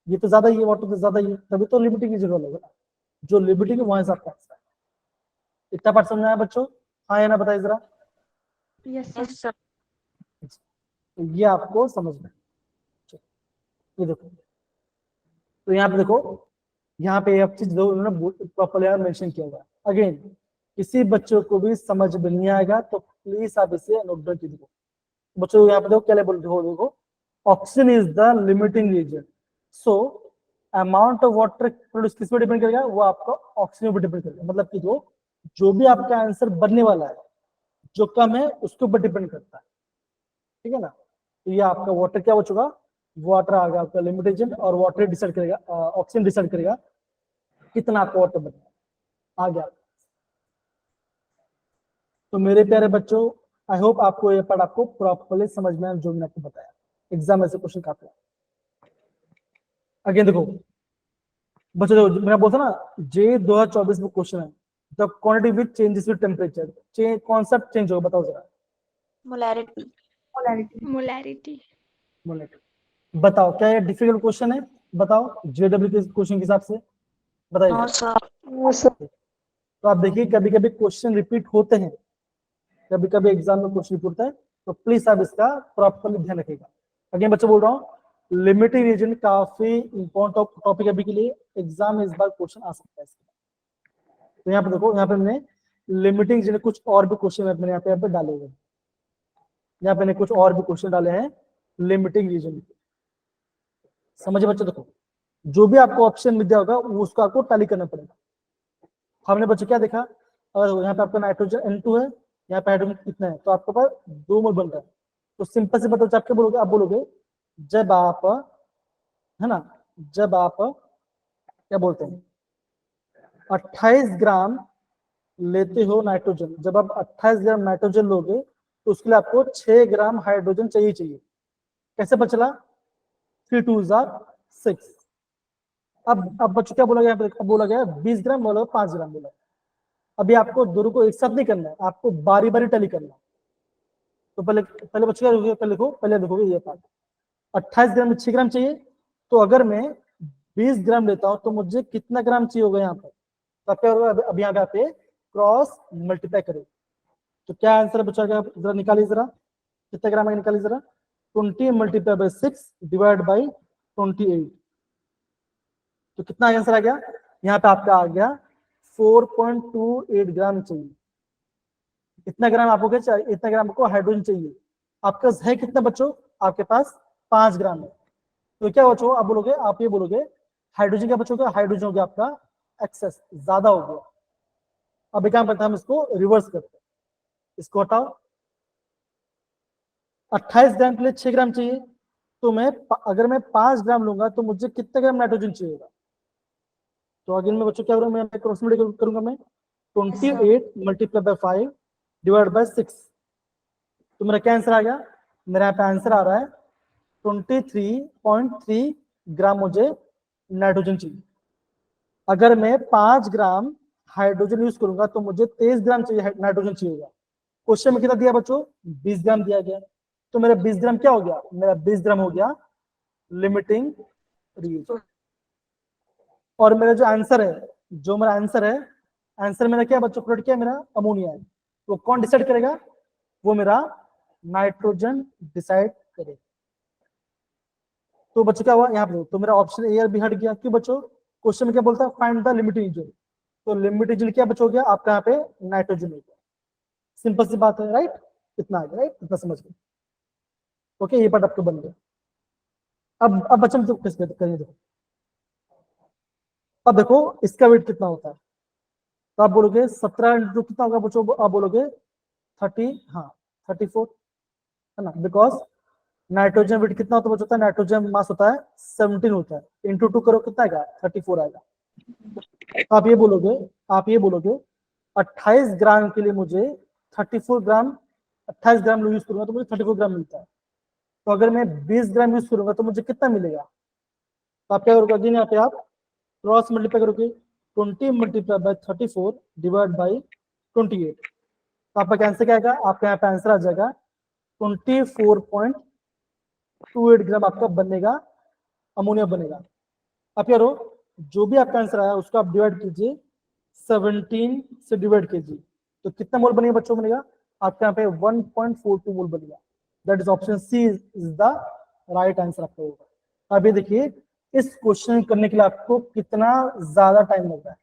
Speaker 1: ये तो ज्यादा ही है, वाटर तो ज्यादा ही है, तभी तो लिमिटिंग रीजन होगा ना, जो लिमिटिंग है वहां से आपका आंसर है। इतना पार्ट समझ में आया बच्चों? हाँ या ना बताइए जरा।
Speaker 2: Yes, sir.
Speaker 3: Yes, sir.
Speaker 1: तो ये आपको समझ में, ये देखो, तो यहाँ पे देखो, यहाँ पे एक चीज जो उन्होंने प्रॉपर मेंशन किया हुआ है। अगेन किसी बच्चों को भी समझ में नहीं आएगा तो प्लीज आप इसे नोट डाउन कीजिए। बच्चों यहाँ पे देखो क्या बोल देखो, oxygen is the limiting reason, so amount of water produce किस पे डिपेंड करेगा, वो आपका ऑक्सीजन पे डिपेंड करेगा। मतलब कि जो भी आपका आंसर बनने वाला है, जो कम है उसके ऊपर डिपेंड करता है, ठीक है ना। तो ये आपका वाटर क्या हो चुका, वाटर आ गया आपका लिमिट रीजन, और वाटर डिसाइड करेगा, ऑक्सीजन डिसाइड करेगा कितना आपका वाटर बनेगा, आ गया। तो मेरे प्यारे बच्चों, आई होप आपको ये पार्ट आपको प्रॉपर्ली समझ में आया जो मैंने आपको बताया। एग्जाम में से क्वेश्चन काफी है। अगेन देखो बच्चों, जो मैंने बोला था ना, जे 2024 में क्वेश्चन है, the quantity which changes with temperature, concept change होगा, बताओ जरा।
Speaker 3: Molarity.
Speaker 2: Molarity.
Speaker 1: मोलेक्युलर, बताओ क्या ये डिफिकल्ट क्वेश्चन है, बताओ जेडब्ल्यू के क्वेश्चन के हिसाब से बताइए।
Speaker 3: No, sir.
Speaker 1: तो आप देखिए कभी कभी क्वेश्चन रिपीट होते हैं, कभी कभी एग्जाम में क्वेश्चन रिपीट होता है, तो प्लीज आप इसका प्रॉपरली ध्यान रखिएगा। अगेन बच्चों बोल रहा हूँ, लिमिटिंग रीजन काफी इंपॉर्टेंट टॉपिक अभी के लिए, एग्जाम में इस बार क्वेश्चन आ सकता है इसका। तो यहाँ पे देखो, यहाँ पे मैंने लिमिटिंग रीजन कुछ और भी क्वेश्चन मैंने यहाँ पे डाले हुए हैं, यहाँ पे मैंने कुछ और भी क्वेश्चन डाले हैं लिमिटिंग रीजन। समझे बच्चों, देखो जो भी आपको ऑप्शन मिल जाएगा उसको आपको टैली करना पड़ेगा। हमने बच्चों क्या देखा, अगर यहाँ पे आपका नाइट्रोजन N2 है, यहाँ पे हाइड्रोजन कितना है, तो आपके पास 2 मोल बन रहा है। तो सिंपल से बताओ, आप क्या बोलोगे, आप बोलोगे जब आप, है ना, जब आप क्या बोलते हैं 28 ग्राम लेते हो नाइट्रोजन, जब आप 28 ग्राम नाइट्रोजन लोगे तो उसके लिए आपको 6 ग्राम हाइड्रोजन चाहिए। कैसे बचला, 3 2 6। अब बच्चों क्या बोला गया, अब बोला गया 20 ग्राम, बोला 5 ग्राम बोला। अभी आपको दोनों को एक साथ नहीं करना है, आपको बारी बारी टैली करना है। तो पहले पहले बच्चों क्या लिखोगे, पहले लिखो, पहले देखोगे ये पार्ट, 28 ग्राम में 6 ग्राम चाहिए, तो अगर मैं 20 ग्राम लेता हूं तो मुझे कितना ग्राम चाहिए होगा यहाँ पर, तो क्या होगा, अब यहाँ पे क्रॉस मल्टीप्लाई करो, तो क्या आंसर बचा गया, जरा निकालिए जरा, कितना ग्राम है निकालिए जरा, 20 मल्टीप्लाई बाई 6 डिवाइड बाई 28, तो कितना आंसर आ गया, यहाँ पे आपका आ गया 4.28 ग्राम चाहिए। इतना ग्राम आपको क्या चाहिए, इतना ग्राम आपको हाइड्रोजन चाहिए। आपका है कितना बच्चों, आपके पास 5 ग्राम है, तो क्या बच्चों आप बोलोगे, आप ये बोलोगे हाइड्रोजन क्या बच्चों, हाइड्रोजन हो गया आपका एक्सेस, ज्यादा हो गया। अब क्या करते हैं, हम इसको रिवर्स करते हैं, इसको हटाओ, 28 ग्राम के लिए 6 ग्राम चाहिए, तो मैं अगर मैं 5 ग्राम लूंगा तो मुझे कितना ग्राम नाइट्रोजन चाहिए होगा। तो अगेन मैं बच्चों क्या करूंगा, मैं क्रॉस मल्टीप्लाई करूंगा, मैं 28 मल्टीप्लाई बाय 5 डिवाइड बाय 6, तो मेरा क्या आंसर आ गया, मेरा यहाँ पे आंसर आ रहा है 23.3 ग्राम मुझे नाइट्रोजन चाहिए। अगर मैं 5 ग्राम हाइड्रोजन यूज करूंगा तो मुझे 23 ग्राम चाहिए, नाइट्रोजन चाहिए होगा। क्वेश्चन में कितना दिया बच्चों, 20 ग्राम दिया गया, तो मेरा 20 ग्राम क्या हो गया, मेरा 20 ग्राम हो गया लिमिटिंग रीजन। और मेरा जो आंसर है, जो मेरा आंसर है, आंसर मेरा क्या बच्चों, प्रोडक्ट क्या है मेरा, अमोनिया है। तो कौन डिसाइड करेगा, वो मेरा नाइट्रोजन डिसाइड करेगा। तो बच्चों क्या हुआ यहाँ पे, तो मेरा ऑप्शन ए और बी हट गया। क्यों बच्चों, क्वेश्चन में क्या बोलता है, फाइंड द लिमिटिंग रीजन, तो लिमिटिंग रीजन क्या बच्चों हो गया आपका, यहाँ पे नाइट्रोजन हो गया। सिंपल सी बात है, राइट, इतना आ गया, राइट, इतना समझ गए। ओके, ये पार्ट आपको बन गया। अब बच्चों तो करिए, देखो अब देखो इसका वेट कितना होता है, तो आप बोलोगे 17 इंटू कितना होगा बच्चों, आप बोलोगे 30, हाँ 34 है ना, बिकॉज नाइट्रोजन वेट कितना होता है बच्चों, नाइट्रोजन मास होता है 17 होता है, इंटू 2 करो कितना आएगा, 34 आएगा। तो आप ये बोलोगे 28 ग्राम के लिए मुझे 34 ग्राम, 28 ग्राम यूज करूंगा तो मुझे 34 ग्राम मिलता है। तो अगर मैं 20 ग्राम यूज करूंगा तो मुझे कितना मिलेगा, तो आप क्या करोगे, यहाँ पे आप क्रॉस मल्टीप्लाई करोगे, 20 मल्टीप्लाई बाय 34 डिवाइड बाई 28, तो आपका आंसर क्या आएगा, आपका यहाँ पे आंसर आ जाएगा 24.8 28 ग्राम आपका बनेगा, अमोनिया बनेगा। अब क्या करो, जो भी आपका आंसर आया उसको आप डिवाइड कीजिए 17 से डिवाइड कीजिए, तो कितना मोल बनेगा बच्चों, बनेगा आपका यहाँ पे 1.42 मोल बनेगा। That is option C is the right answer आपका होगा। अब ये देखिए, इस क्वेश्चन करने के लिए आपको कितना ज्यादा टाइम लग रहा है,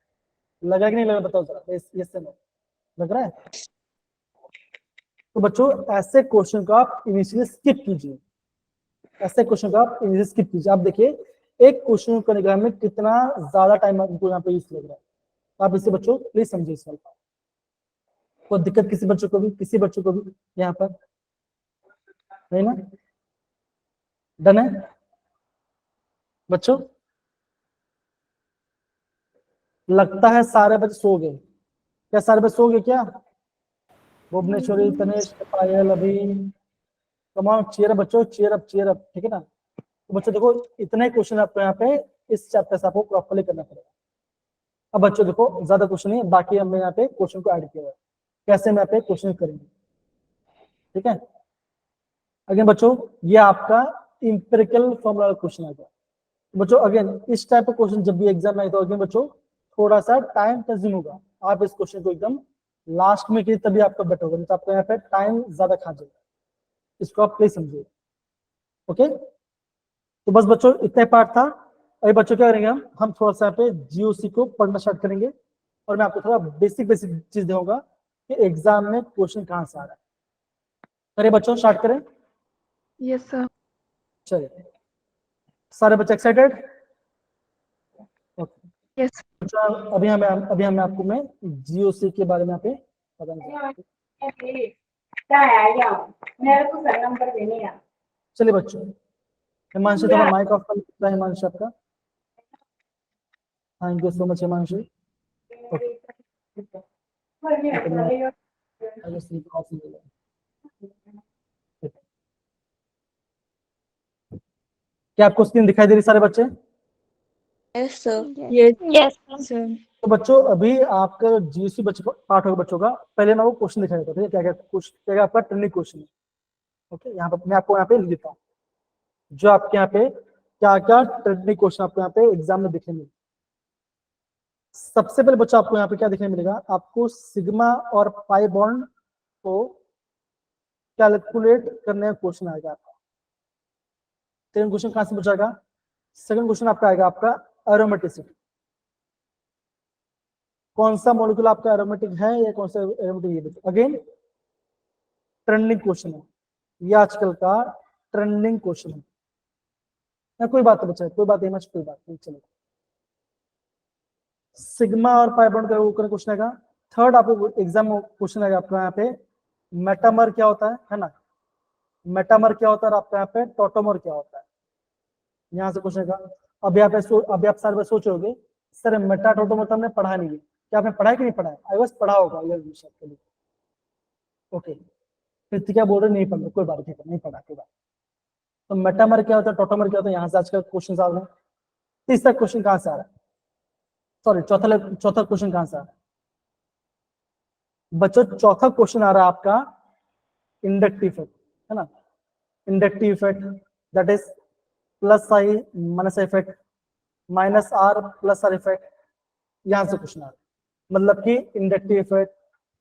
Speaker 1: लगा कि नहीं लगा, बताओ जरा, यस से नो, लग रहा है? तो बच्चों ऐसे क्वेश्चन को आप इनिशियली स्किप कीजिए, ऐसे क्वेश्चन को आप इनिशियली स्किप कीजिए। आप देखिए एक क्वेश्चन करने के में कितना ज्यादा टाइम आपको यहाँ पे यूज लग रहा है। आप इसे बच्चों प्लीज समझिए इस सवाल। कोई दिक्कत किसी बच्चों को भी, किसी बच्चों को भी यहाँ पर नहीं ना? डन है बच्चों? लगता है सारे बच्चे सो गए। क्या सारे बच्चे सो गए क्या? भुवनेश्वरी, तनेश, पायल, अभी, तमाम चेयर बच्चों, चेयर अप, चेयर अप, ठीक है ना? तो बच्चों देखो इतने क्वेश्चन आपको यहाँ पे इस चैप्टर से आपको प्रॉपर्ली करना पड़ेगा। अब बच्चों देखो ज्यादा क्वेश्चन नहीं, बाकी हमने यहाँ पे क्वेश्चन को ऐड किया हुआ है, कैसे हम यहाँ पे क्वेश्चन करेंगे, ठीक है? अगेन बच्चों ये आपका इंपेरिकल फॉर्मूला क्वेश्चन आ गया। बच्चों अगेन इस टाइप का क्वेश्चन जब भी एग्जाम में आए तो अगेन बच्चों थोड़ा सा टाइम कंज्यूम होगा। आप इस क्वेश्चन को एकदम लास्ट में कीजिए तभी आपका बेटर होगा, तो आपको यहाँ पे टाइम ज्यादा खा जाएगा। इसको आप प्लीज समझिए, ओके? तो बस बच्चों इतना पार्ट था। अभी बच्चों क्या करेंगे, हम थोड़ा सा यहाँ पे जीओसी को पढ़ना स्टार्ट करेंगे और मैं आपको थोड़ा बेसिक बेसिक चीज दूंगा कि एग्जाम में क्वेश्चन कहाँ से आ रहा है। अरे बच्चों स्टार्ट करें?
Speaker 2: Yes, sir.
Speaker 1: चलिए, सारे बच्चे एक्साइटेड? Okay
Speaker 2: Yes.
Speaker 1: अभी हमें आपको मैं जीओसी के बारे में यहाँ पे बताना चाहूँगा। चलिए बच्चों, हिमांशु थोड़ा माइक ऑफ कर लेता है, हिमांशु आपका। Thank you so much Himanshu. क्या आपको स्क्रीन दिखाई दे रही सारे बच्चे?
Speaker 3: Yes, sir.
Speaker 2: Yes, sir.
Speaker 1: तो बच्चों अभी आपका जीएससी बच्चों पार्ट होगा बच्चों का, पहले मैं वो क्वेश्चन दिखाई देता हूँ, क्या क्या क्वेश्चन, क्या आपका ट्रेंडिंग क्वेश्चन है। ओके, यहाँ पर मैं आपको यहाँ पे लिख देता हूँ जो आपके यहाँ पे क्या क्या ट्रेंडिंग क्वेश्चन आपको यहाँ पे एग्जाम में दिखेंगे। सबसे पहले बच्चों आपको यहाँ पे क्या दिखने मिलेगा, आपको सिग्मा और पाई बॉन्ड को कैलकुलेट करने का क्वेश्चन आएगा आपका। सेकंड क्वेश्चन कहां से पूछाएगा? सेकंड क्वेश्चन आपका आएगा आपका एरोमेटिसिटी, कौन सा मॉलिक्यूल आपका एरोमेटिक है या कौन सा एरोमेटिक, ये देखो अगेन ट्रेंडिंग क्वेश्चन है, ये आजकल का ट्रेंडिंग क्वेश्चन है ना। कोई बात है बच्चा, कोई बात नहीं, कोई बात नहीं, चलो। सिग्मा और पाई बॉन्ड का वो क्वेश्चन आएगा। थर्ड आपको एग्जाम क्वेश्चन आएगा आपका यहाँ पे मेटामर क्या होता है ना? मेटामर क्या होता है और आपका यहाँ पे टोटोमर क्या होता है, यहाँ से क्वेश्चन आएगा। अभी अभी आप सारे सोचोगे सर मेटा टोटोमर तो हमने पढ़ा नहीं है, क्या आपने पढ़ा है कि नहीं पढ़ा है? आई बस पढ़ा होगा ये विषय के लिए। ओके, फिर क्या बोल रहे नहीं पढ़ रहे, कोई बात नहीं पढ़ा, कोई बात। तो मेटामर क्या होता है, टोटोमर क्या होता है, यहाँ से आज का क्वेश्चन आ रहा है। तीसरा क्वेश्चन कहाँ से आ रहा है, सॉरी चौथा क्वेश्चन कहाँ से आ रहा है बच्चों? चौथा क्वेश्चन आ रहा है आपका इंडक्टिव इफेक्ट, है ना? Inductive effect that is plus I minus effect minus R plus R effect, यहां से क्वेश्चन आ रहा है। मतलब कि inductive effect,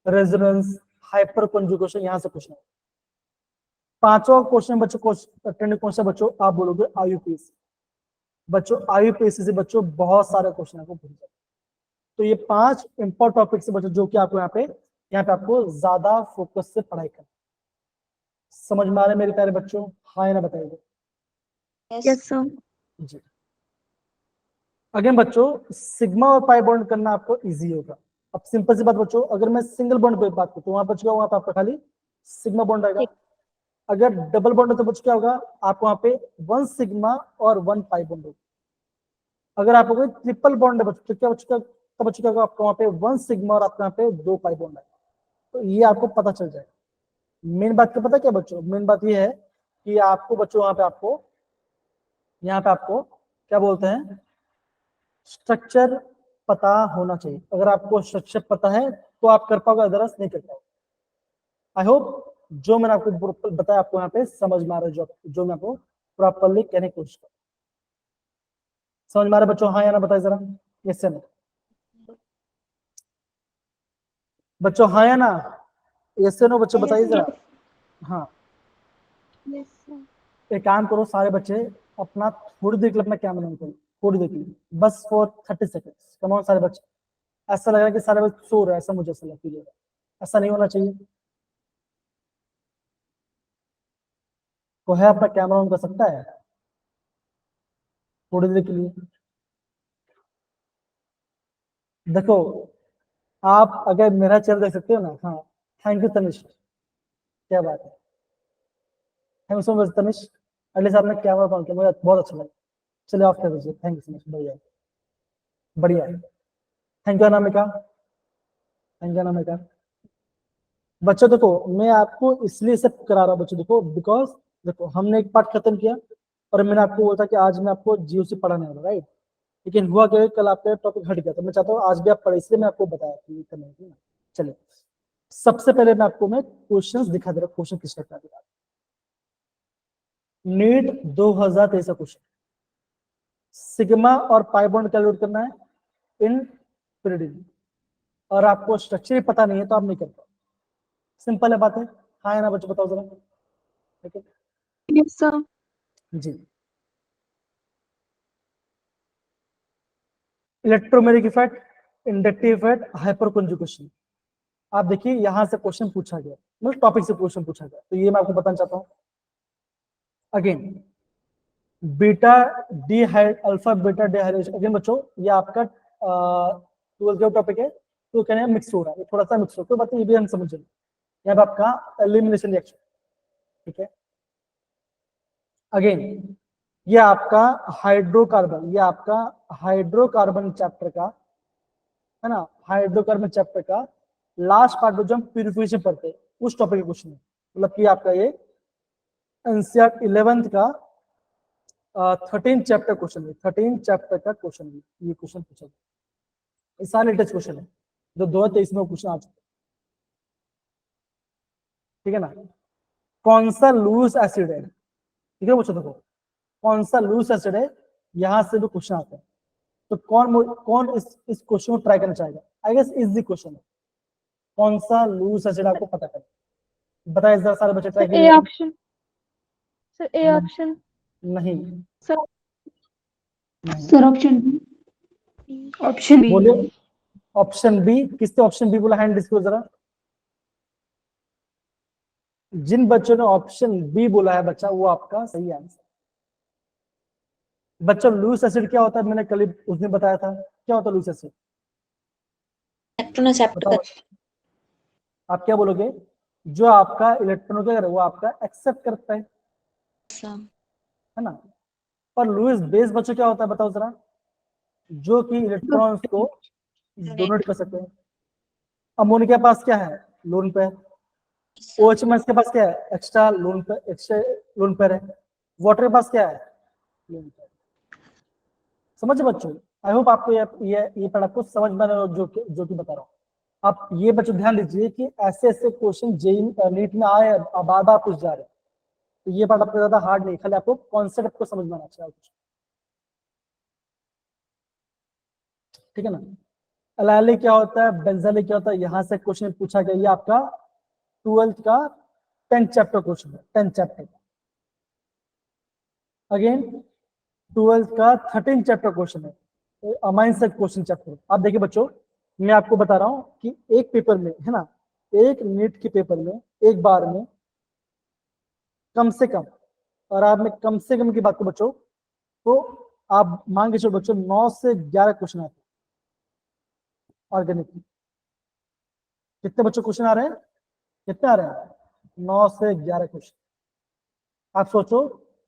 Speaker 1: resonance, hyper conjugation, यहां से क्वेश्चन आ रहा है। पांचवा क्वेश्चन बच्चों ट्रेंडिंग कौन सा बच्चों? आप बोलोगे आईयूपीएसी। बच्चों आईयूपीएसी से बच्चों बहुत सारे क्वेश्चन आपको पूछ सकते। तो ये 5 इंपॉर्टेंट टॉपिक से बच्चों जो कि आपको यहाँ पे आपको ज्यादा फोकस से पढ़ाई करना। समझ में आ रहे मेरे प्यारे बच्चों? हाँ या ना बताइए।
Speaker 2: Yes, sir.
Speaker 1: जी अगेन बच्चों सिग्मा और पाई बॉन्ड करना आपको इजी होगा। अब सिंपल सी बात बच्चों, अगर मैं सिंगल बॉन्ड पे बात करूं तो वहां बचेगा वहां पे आपका खाली सिग्मा बॉन्ड आएगा। अगर डबल बॉन्ड है तो बच क्या होगा आपको वहां पे 1 सिग्मा और 1 पाई बॉन्ड होगा। अगर आपको कोई ट्रिपल बॉन्ड है बच्चों, क्या बच्चों तब बच्चों क्या होगा आपको वहां पे 1 सिग्मा और आपके यहाँ पे 2 पाई बॉन्ड आएगा। तो ये आपको पता चल जाएगा। मेन बात क्या पता क्या बच्चों? मेन बात ये है कि आपको बच्चों यहाँ पे आपको क्या बोलते हैं, स्ट्रक्चर पता होना चाहिए। अगर आपको स्ट्रक्चर पता है तो आप कर पाओगे, अदरवाइज नहीं कर पाओगे। आई होप जो मैंने आपको बताया आपको यहाँ पे समझ में आ रहा है, जो मैं आपको प्रॉपरली कहने की कोशिश करो। समझ में आ रहा है बच्चों? हाँ या ना बताइए जरा, यस या नो बच्चों, हाँ या ना, यस या नो बच्चों बताइए जरा। हाँ, एक काम करो सारे बच्चे, अपना थोड़ी देर के लिए अपना कैमरा ऑन करो, थोड़ी देर के लिए, बस फॉर 30 सेकेंड्स। कम ऑन सारे बच्चे। ऐसा लग रहा है कि सारे बच्चे सो रहे हैं, ऐसा मुझे ऐसा फील हो रहा है। ऐसा नहीं होना चाहिए। तो है अपना कैमरा ऑन कर सकता है थोड़ी देर के लिए? देखो, आप अगर मेरा चेहरा देख सकते हो ना। हाँ, थैंक यू तनिष, क्या बात है, thank you so much Tanish. At least आपने कैमरा ऑन किया, मुझे बहुत अच्छा लगा। चलिए ऑफ कर दीजिए, थैंक यू सो मच, बढ़िया बढ़िया। Thank you Anamika, thank you Anamika. बच्चों देखो, मैं आपको इसलिए सब करा रहा हूँ बच्चों, देखो बिकॉज देखो हमने एक पार्ट खत्म किया और मैंने आपको बोला था कि आज मैं आपको जीओसी पढ़ाने वाला, राइट? लेकिन हुआ क्या, कल आपका टॉपिक हट गया, तो मैं चाहता हूँ आज भी आप पढ़े, इसलिए मैं आपको बताया कि करना है। चलिए, सबसे पहले मैं क्वेश्चंस दिखा दे रहा हूँ। क्वेश्चन किस टाइप का दिखा, नीट 2023 का क्वेश्चन, सिग्मा और पाई बॉन्ड कैलकुलेट करना है इन पीरियड, और आपको स्ट्रक्चर पता नहीं है तो आप नहीं कर पाओ। सिंपल है बात है। हाँ या ना बच्चों बताओ जरा, ठीक है?
Speaker 2: Yes, sir.
Speaker 1: जी, electromeric effect, inductive effect, hyperconjugation. आप देखिए यहां से क्वेश्चन पूछा गया, मतलब टॉपिक से क्वेश्चन पूछा गया, तो ये मैं आपको बताना चाहता हूँ। Again, beta D alpha beta dehydration, again बच्चों ये आपका 12th का टॉपिक है, तो कहने हैं मिक्स हो रहा है, थोड़ा सा मिक्स हो, तो बात ये भी हम समझेंगे। यहाँ पे आपका एलिमिनेशन रिएक्शन, ठीक है? अगेन, ये आपका हाइड्रोकार्बन, ये आपका हाइड्रोकार्बन चैप्टर का है ना, हाइड्रोकार्बन चैप्टर का लास्ट पार्ट जो हम प्यूरिफिकेशन पढ़ते हैं उस टॉपिक का क्वेश्चन है। मतलब कि आपका ये एनसीईआरटी 11th का 13 चैप्टर क्वेश्चन है, 13 चैप्टर का क्वेश्चन है ये क्वेश्चन पूछा गया। ये सारे लेटेस्ट क्वेश्चन है जो 2023 में क्वेश्चन आ चुके, ठीक है ना? कौन सा लूज एसिड है, ठीक है बच्चों? देखो कौन सा लूज एसिड है, यहां से भी क्वेश्चन आता है। तो कौन इस क्वेश्चन को ट्राई करना चाहेगा? आई गेस इजी क्वेश्चन है। कौन सा लूज एसिड आपको पता कर, बताइए जरा सारे बच्चे, ट्राई
Speaker 2: Sir, A
Speaker 1: कीजिए।
Speaker 2: option. Sir, A option.
Speaker 1: नहीं
Speaker 2: Sir,
Speaker 1: नहीं,
Speaker 2: Sir, option B. Option B.
Speaker 1: बोलिए ऑप्शन बी। किसने ऑप्शन बी बोला, हैंड डिस्क्लोज जरा। जिन बच्चों ने ऑप्शन बी बोला है बच्चा, वो आपका सही आंसर। बच्चों लूज एसिड क्या होता है, मैंने कल उस दिन बताया था, क्या होता है लूज एसिड?
Speaker 3: इलेक्ट्रॉन एक्सेप्ट
Speaker 1: बताओ, आप क्या बोलोगे? जो आपका इलेक्ट्रॉन क्या करे, वो आपका एक्सेप्ट करता है ना? पर लुईस बेस बच्चों क्या होता है बताओ जरा, जो कि इलेक्ट्रॉन्स को डोनेट कर सकते हैं। अमोनिया के पास क्या है, लोन पे। OH- के पास क्या है, एक्स्ट्रा लोन पे, एक्स्ट्रा लोन पे है। वाटर के पास क्या है, लोन पे। समझ बच्चों, आई होप आपको ये पढ़ा आपको समझ में आ रहा है जो कि बता रहा हूँ। आप ये बच्चों ध्यान दीजिए कि ऐसे ऐसे क्वेश्चन जेई नीट में आए, बार बार पूछ जा रहे हैं, तो ये पार्ट आपको ज्यादा हार्ड नहीं, खाली आपको कॉन्सेप्ट को समझ में आना चाहिए, ठीक है ना? एलाइलिक क्या होता है, बेंजाइलिक क्या होता है, यहां से क्वेश्चन पूछा गया। ये आपका 12th का 10th चैप्टर क्वेश्चन है, 10th चैप्टर। अगेन 12th का 13 चैप्टर क्वेश्चन है, अमाइन से क्वेश्चन चैप्टर। आप देखिए बच्चों, मैं आपको बता रहा हूं कि एक पेपर में है ना, एक नीट के पेपर में एक बार में कम से कम, और आप में कम से कम की बात को बच्चों, तो आप मान के चलो बच्चों 9 से 11 क्वेश्चन आते हैं ऑर्गेनिक। कितने बच्चों क्वेश्चन आ रहे हैं, कितने आ रहे हैं? 9 से 11 क्वेश्चन। आप सोचो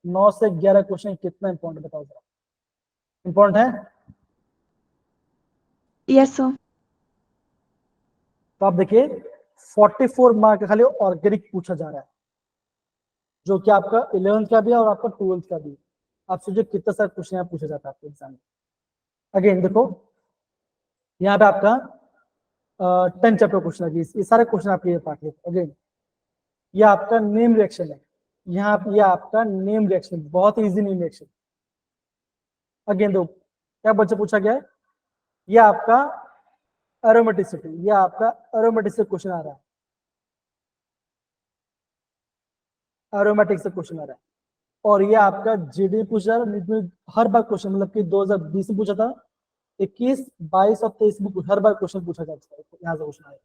Speaker 1: 9 से 11 क्वेश्चन कितना इंपॉर्टेंट, बताओ जरा, इंपॉर्टेंट है?
Speaker 2: Yes, sir.
Speaker 1: तो आप देखिए 44 मार्क खाली ऑर्गेनिक पूछा जा रहा है, जो कि आपका 11th का भी है और आपका 12th का भी। आप सोचिए कितना सारा क्वेश्चन पूछा जाता है आपके एग्जाम में। अगेन देखो यहाँ पे आपका 10 चैप्टर क्वेश्चन है, ये सारे क्वेश्चन आपके ये पार्ट है। अगेन ये आपका नेम रिएक्शन है, यहाँ पे ये आपका नेम रिएक्शन, बहुत इजी नेम रिएक्शन। अगेन दो क्या बच्चे पूछा गया है, ये आपका एरोमेटिसिटी, ये आपका एरोमेटिक से क्वेश्चन आ रहा है, एरोमेटिक से क्वेश्चन आ रहा है। और ये आपका जीडी पूछा हर बार क्वेश्चन, मतलब कि 2020 में पूछा था, 21, 22 और 23 में हर बार क्वेश्चन पूछा जा सकता है, यहाँ से क्वेश्चन आएगा।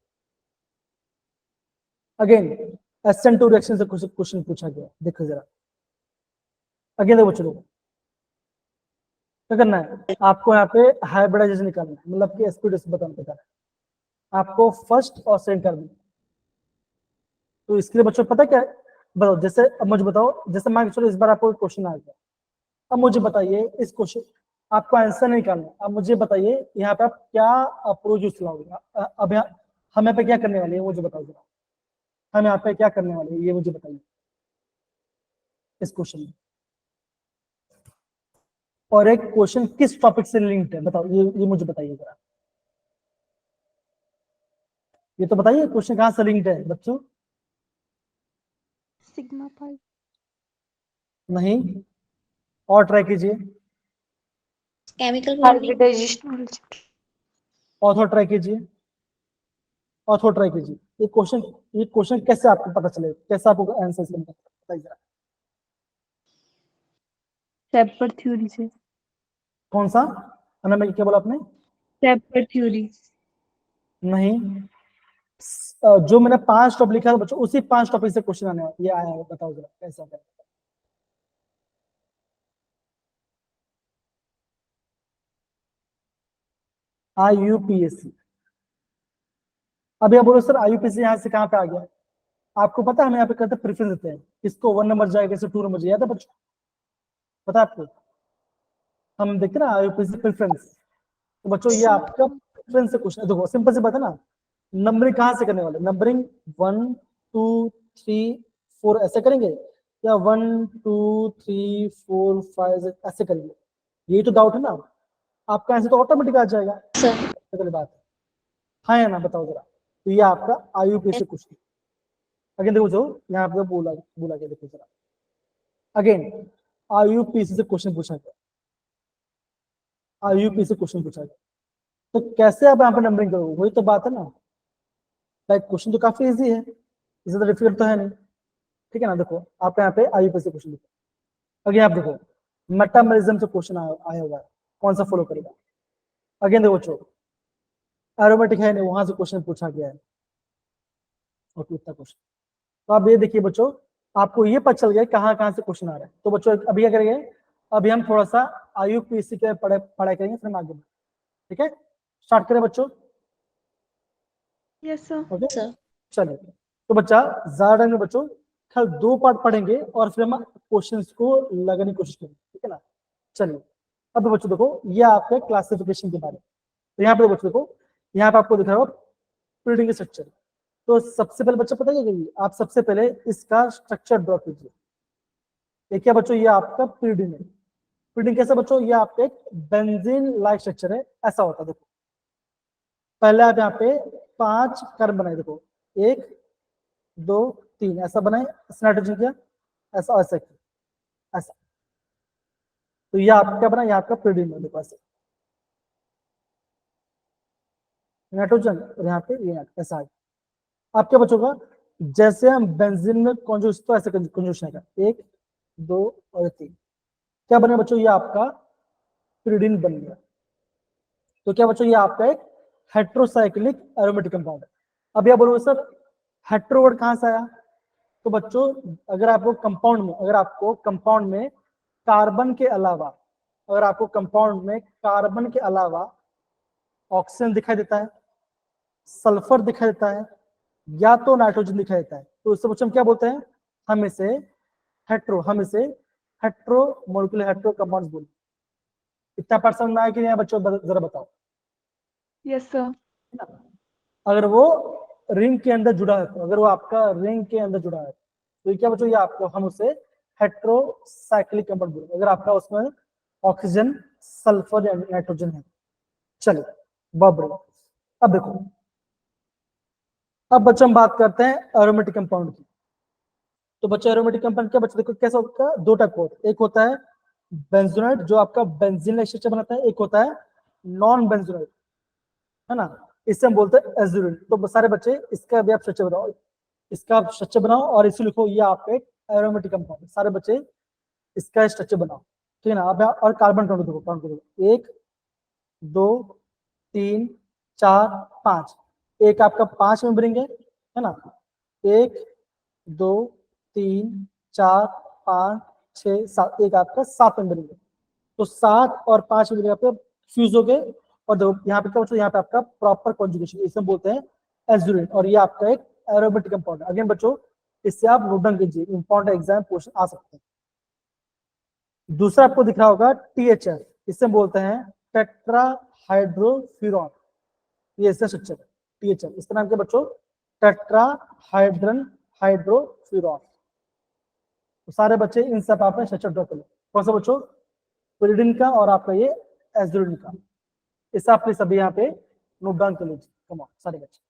Speaker 1: अगेन SN2 रिएक्शन से क्वेश्चन पूछा गया, देखो जरा। अगेन देखो बच्चों, क्या करना है आपको, यहाँ पे हाइब्रिडाइजेशन निकालना है, मतलब कि एसपीडीएस बताना है आपको, फर्स्ट और सेकंड करना है। तो इसके लिए बच्चों पता क्या है, बताओ, जैसे अब मुझे बताओ, जैसे मान के चलो इस बार आपको क्वेश्चन आ गया, अब मुझे बताइए इस क्वेश्चन, आपको आंसर नहीं निकालना, अब मुझे बताइए यहाँ पे आप क्या अप्रोच यूज चलाओगे। अब हम यहाँ पे क्या करने वाले हैं मुझे बताओ जरा, हम यहाँ पे क्या करने वाले हैं ये मुझे बताइए इस क्वेश्चन में। और एक क्वेश्चन किस टॉपिक से लिंक्ड है बताओ, ये मुझे बताइए जरा, ये तो बताइए क्वेश्चन कहाँ से लिंक्ड है बच्चों।
Speaker 2: Sigma pi.
Speaker 1: नहीं, और ट्राई कीजिए,
Speaker 4: chemical bonding.
Speaker 2: Hybridisation.
Speaker 1: Other try कीजिए, ऑथर ट्राई कीजिए। ये क्वेश्चन कैसे आपको पता चले, कैसे आपको आंसर से बताइए जरा।
Speaker 2: सेपरेट थ्योरी से।
Speaker 1: कौन सा अना में क्या बोला आपने?
Speaker 2: Separate theory.
Speaker 1: नहीं, जो मैंने 5 टॉपिक लिखा है बच्चों, उसी 5 टॉपिक से क्वेश्चन आने ये आया है, बताओ जरा कैसा है। IUPAC। अब ये बोलो सर IUPAC यहाँ से कहाँ पे आ गया, आपको पता है हम यहाँ पे कहते प्रेफरेंस देते हैं, किसको 1 नंबर जाएगा, किसको 2 नंबर जाएगा, याद है बच्चों, पता है आपको, हम देखते हैं ना IUPAC प्रेफरेंस। तो बच्चों ये आपका प्रेफरेंस से क्वेश्चन, देखो सिंपल सी बात है ना, नंबरिंग कहाँ से करने वाले, नंबरिंग 1 2 3 4 ऐसे करेंगे, या 1 2 3 4 5 ऐसे करेंगे, यही तो डाउट है ना आपका, ऐसे तो ऑटोमेटिक आ जाएगा। अगली बात है, हाँ या ना बताओ जरा। तो ये आपका IUPAC क्वेश्चन। अगेन देखो जो यहाँ पे बोला बोला गया, देखो जरा अगेन IUPAC से क्वेश्चन पूछा गया, IUPAC से क्वेश्चन पूछा गया, तो कैसे आप यहाँ पे नंबरिंग करोगे, वही तो बात है ना भाई, क्वेश्चन तो काफी इजी है, इससे तो डिफिकल्ट तो है नहीं, ठीक है ना। देखो आप यहाँ पे IUPAC से क्वेश्चन लिखो, अगेन आप देखो मेटामरिज्म से क्वेश्चन आया हुआ है, कौन सा फॉलो करेगा। अगेन देखो बच्चों एरोमेटिक है नहीं, वहां से क्वेश्चन पूछा गया है, और इतना क्वेश्चन। तो आप ये देखिए बच्चों, आपको ये पता चल गया कहाँ कहाँ से क्वेश्चन आ रहा है। तो बच्चों अभी क्या करेंगे, अभी हम थोड़ा सा IUPAC के पढ़ाई करेंगे, फिर हम आगे बढ़ेंगे, ठीक है। स्टार्ट करें बच्चों,
Speaker 2: यस सर।
Speaker 1: ओके
Speaker 4: सर
Speaker 1: चलिए। तो बच्चा ज्यादा टाइम में बच्चों कल 2 पार्ट पढ़ेंगे, और फिर हम क्वेश्चंस को लगाने की कोशिश करेंगे, ठीक है ना। चलिए अब बच्चों देखो, ये आपके क्लासिफिकेशन के बारे में, तो यहाँ पे बच्चों देखो, यहाँ पे आपको दिख रहा होगा प्रीडिंग स्ट्रक्चर। तो सबसे पहले बच्चा पता क्या, आप सबसे पहले इसका स्ट्रक्चर ड्रॉ कीजिए। ये क्या बच्चों, ये आपका प्रीडिंग है। प्रीडिंग कैसा बच्चों, ये आपका एक बेंजीन लाइक स्ट्रक्चर है, ऐसा होता है। देखो पहले आप यहाँ पे 5 कार्बन बनाए, देखो 1 2 3 ऐसा बनाए, नाइट्रोजन किया ऐसा, ऐसा किया ऐसा, तो ये आपका क्या बना, ये आपका प्रीडिंग है। देखो ऐसे नाइट्रोजन, और यहाँ पे ये ऐसा है। आप क्या बचोगा, जैसे हम बेंजीन में कॉन्जुगेशन, तो ऐसे कॉन्जुगेशन है, 1 2 और 3, क्या बने बच्चों, ये आपका प्रीडिन बन गया। तो क्या बच्चों, ये आपका एक हेट्रोसाइक्लिक एरोमेटिक कंपाउंड है। अब यह बोलोगे सर हेट्रो वर्ड कहां से आया, तो बच्चों अगर आपको कंपाउंड में कार्बन के अलावा, अगर आपको कंपाउंड में कार्बन के अलावा ऑक्सीजन दिखाई देता है, सल्फर दिखाई देता है, या तो नाइट्रोजन दिखाई देता है, तो उससे बच्चों हम क्या बोलते हैं, हम इसे हेट्रो मोलिकुलर हेट्रो कंपाउंड्स बोलते हैं। इतना पार्ट समझ में आया कि नहीं बच्चों, जरा बताओ।
Speaker 2: Yes sir.
Speaker 1: अगर वो रिंग के अंदर जुड़ा है, तो अगर वो आपका रिंग के अंदर जुड़ा है, तो ये क्या बच्चों, ये आपको हम उसे हेट्रोसाइक्लिक कंपाउंड बोलते हैं, अगर आपका उसमें ऑक्सीजन सल्फर या नाइट्रोजन है। चलिए बहुत बढ़िया। अब देखो, अब बच्चों हम बात करते हैं एरोमेटिक कंपाउंड की। तो बच्चे एरोमेटिक कंपाउंड क्या बच्चे देखो कैसा होता है, दो टाइप का होता है, एक होता है बेंजोनाइट जो आपका बेंजीन लाइक स्ट्रक्चर बनाता है, एक होता है नॉन बेंजोनाइट, है ना, इससे हम बोलते हैं एजुरिन। तो सारे बच्चे इसका भी आप स्ट्रक्चर बनाओ, इसका आप स्ट्रक्चर बनाओ और इसे लिखो ये आपका एक एरोमेटिक कंपाउंड है। सारे बच्चे इसका स्ट्रक्चर बनाओ, ठीक है ना। अब और कार्बन काउंट देखो, काउंट करो, 1 2 3 4 5, एक आपका 5 में बनेंगे, है ना, 1 2 3 4 5 6 7, एक आपका 7 में बनेंगे। तो 7 और 5 में यहाँ पे फ्यूज हो गए और देखो यहाँ पे क्या बच्चों, यहाँ पे आपका प्रॉपर कॉन्जुगेशन, इसे बोलते हैं एजुरिन, और ये आपका एक एरोमेटिक कंपाउंड है। अगेन बच्चों इससे आप नोट डाउन कीजिए, इंपॉर्टेंट एग्जाम क्वेश्चन आ सकते हैं। दूसरा आपको दिख रहा होगा THF, इसे बोलते हैं टेट्राहाइड्रोफ्यूरॉन, ये इसका स्ट्रक्चर है THF, इसका नाम क्या बच्चों, टेट्राहाइड्रन हाइड्रोफ्यूरॉन। तो सारे बच्चे इन सब आपने स्ट्रक्चर ड्रॉ कर लो। कौन सा बच्चों, pyridine का और आपका ये एजुरिन का, इसे आपने सभी यहाँ पे नोट डाउन कर लीजिए। कम ऑन सारे बच्चे,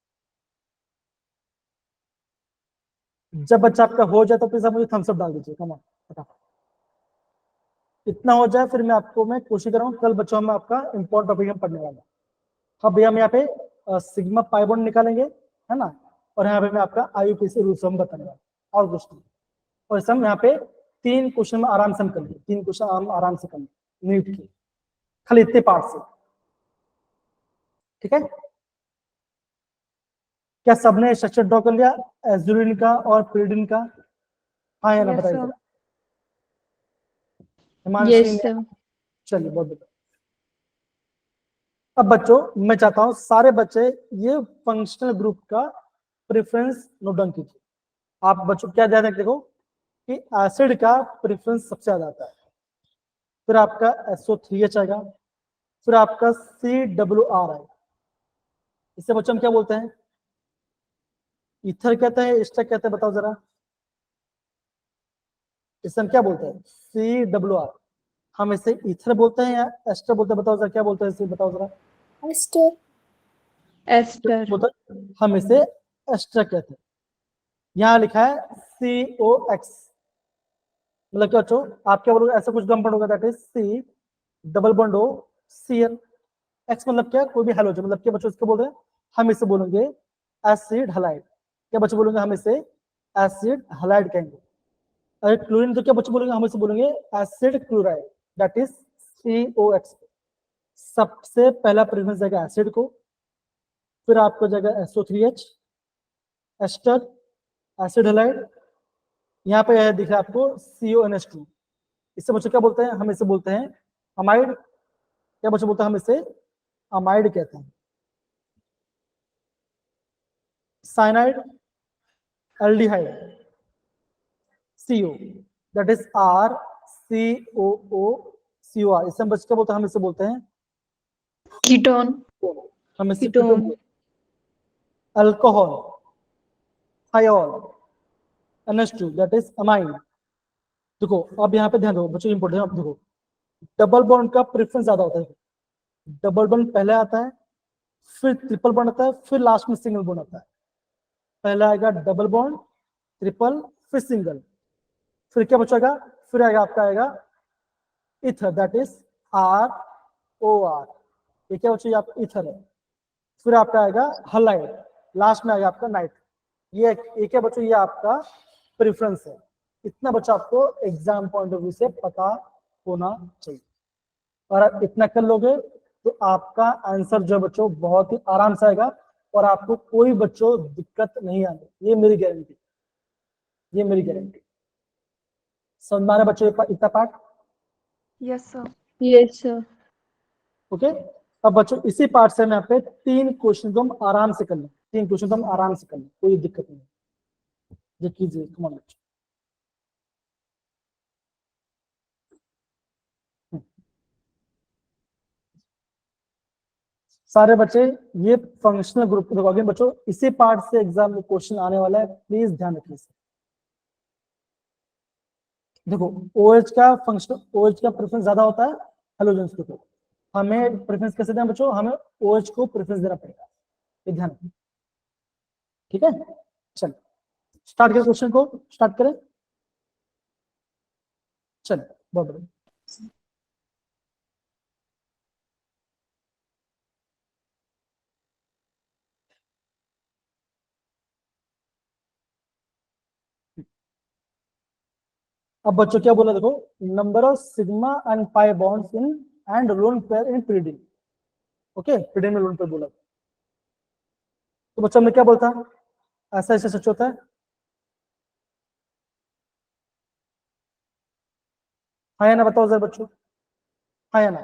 Speaker 1: जब बच्चा आपका हो जाए तो प्लीज आप मुझे थम्स अप डाल दीजिए। कम ऑन फटाफट, इतना हो जाए फिर मैं आपको मैं कोशिश कर रहा हूँ कल बच्चों में आपका इंपॉर्टेंट टॉपिक हम पढ़ने वाला। अब भैया हम यहाँ पे सिग्मा पाई बॉन्ड निकालेंगे, है ना, और यहाँ पे मैं आपका IUPAC रूल्स हम बताने वाला और कुछ नहीं। और इस हम यहाँ पे 3 क्वेश्चन में आराम से हम कर लिए, 3 क्वेश्चन हम आराम से कर लिए नीट के, खाली इतने पार्ट से, ठीक है। क्या सबने स्ट्रक्चर ड्रॉ कर लिया एजुरिन का और pyridine का? हाँ या ना
Speaker 2: Yes,
Speaker 1: बताइए
Speaker 2: sir.
Speaker 1: जरा। हिमांशी
Speaker 2: Yes,
Speaker 1: ने,
Speaker 2: sir.
Speaker 1: चलिए बहुत बढ़िया। अब बच्चों मैं चाहता हूं सारे बच्चे ये फंक्शनल ग्रुप का प्रेफरेंस नोट डाउन कीजिए। आप बच्चों क्या ध्यान रखें, देखो कि एसिड का प्रेफरेंस सबसे ज्यादा आता है, फिर आपका SO3H आएगा, फिर आपका CWR आएगा। इससे बच्चों हम क्या बोलते हैं, ईथर कहते हैं, एस्टर कहते हैं, बताओ जरा। इसे हम क्या बोलते हैं, CWR। हम इसे ईथर बोलते हैं या एस्टर बोलते हैं, बताओ जरा क्या बोलते हैं इसे, बताओ जरा।
Speaker 4: Esther.
Speaker 2: Esther.
Speaker 1: हम इसे एस्टर कहते हैं। यहाँ लिखा है COX, मतलब क्या बच्चों आप क्या बोलोगे, ऐसा कुछ कंपाउंड होगा that is C double bond O Cl। X मतलब क्या, कोई भी हैलोजन, मतलब क्या बच्चों इसको बोल रहे हैं, हम इसे बोलेंगे एसिड हलाइड। क्या बच्चों बोलेंगे, हम इसे एसिड हलाइड कहेंगे। अगर क्लोरीन तो क्या बच्चों बोलेंगे, हम इसे बोलेंगे acid chloride, that is COX। सबसे पहला प्रेफरेंस जाएगा एसिड को, फिर आपको जाएगा SO3H एस्टर एसिड हलाइड, यहाँ पे दिख रहा है आपको CONH2। इससे बच्चों क्या बोलते हैं, हम इसे बोलते हैं अमाइड। क्या बच्चों बोलते हैं, हम इसे अमाइड कहते हैं। Cyanide aldehyde CO, that is RCOOCOR। इससे हम बच्चे क्या बोलते हैं, हम इसे बोलते हैं
Speaker 2: Ketone.
Speaker 1: हम इसे
Speaker 2: ketone.
Speaker 1: Alcohol thiol NH2, that is amine. देखो अब यहाँ पे ध्यान दो बच्चों, इंपॉर्टेंट है, अब देखो डबल बॉन्ड का प्रेफरेंस ज्यादा होता है। डबल बॉन्ड पहले आता है, फिर ट्रिपल बॉन्ड आता है, फिर लास्ट में सिंगल बॉन्ड आता है। पहला आएगा डबल बॉन्ड, ट्रिपल, फिर सिंगल, फिर क्या बचेगा, फिर आएगा आपका आएगा इथर, दैट इज ROR। ये क्या बच्चों, आपका इथर है। फिर आपका आएगा हलाइड, लास्ट में आएगा आपका नाइट। ये क्या बच्चों, ये आपका प्रेफरेंस है। इतना बच्चा आपको एग्जाम पॉइंट ऑफ व्यू से पता होना चाहिए, और आप इतना कर लोगे तो आपका आंसर जो बच्चों बहुत ही आराम से आएगा और आपको कोई बच्चों दिक्कत नहीं आनी, ये मेरी गारंटी, ये मेरी गारंटी। समझ में आ रहा है बच्चों इतना part?
Speaker 2: Yes, sir. Yes, sir.
Speaker 1: Okay. अब बच्चों इसी पार्ट से मैं यहाँ पे 3 क्वेश्चन को हम आराम से कर लें, 3 क्वेश्चन को हम आराम से कर लें, कोई दिक्कत नहीं। ये कीजिए, कम ऑन बच्चों। सारे बच्चे ये फंक्शनल ग्रुप को देखोगे बच्चों, इसी पार्ट से एग्जाम में क्वेश्चन आने वाला है, प्लीज ध्यान रखिए। देखो OH का फंक्शनल, OH का प्रेफरेंस ज्यादा होता है हेलोजेंस के ऊपर, हमें प्रेफरेंस कैसे देना बच्चों, हमें OH को प्रेफरेंस देना पड़ेगा, ये ध्यान रखिए, ठीक है। चलो स्टार्ट करें, क्वेश्चन को स्टार्ट करें। चलिए बहुत बढ़िया। अब बच्चों क्या बोला देखो, number of sigma and pi bonds in and lone pair in pyridine। Okay, pyridine में लोन पेयर बोला। तो बच्चों में क्या बोलता है, ऐसा ऐसे सच होता है। हाँ या ना बताओ जरा बच्चों, हाँ या ना।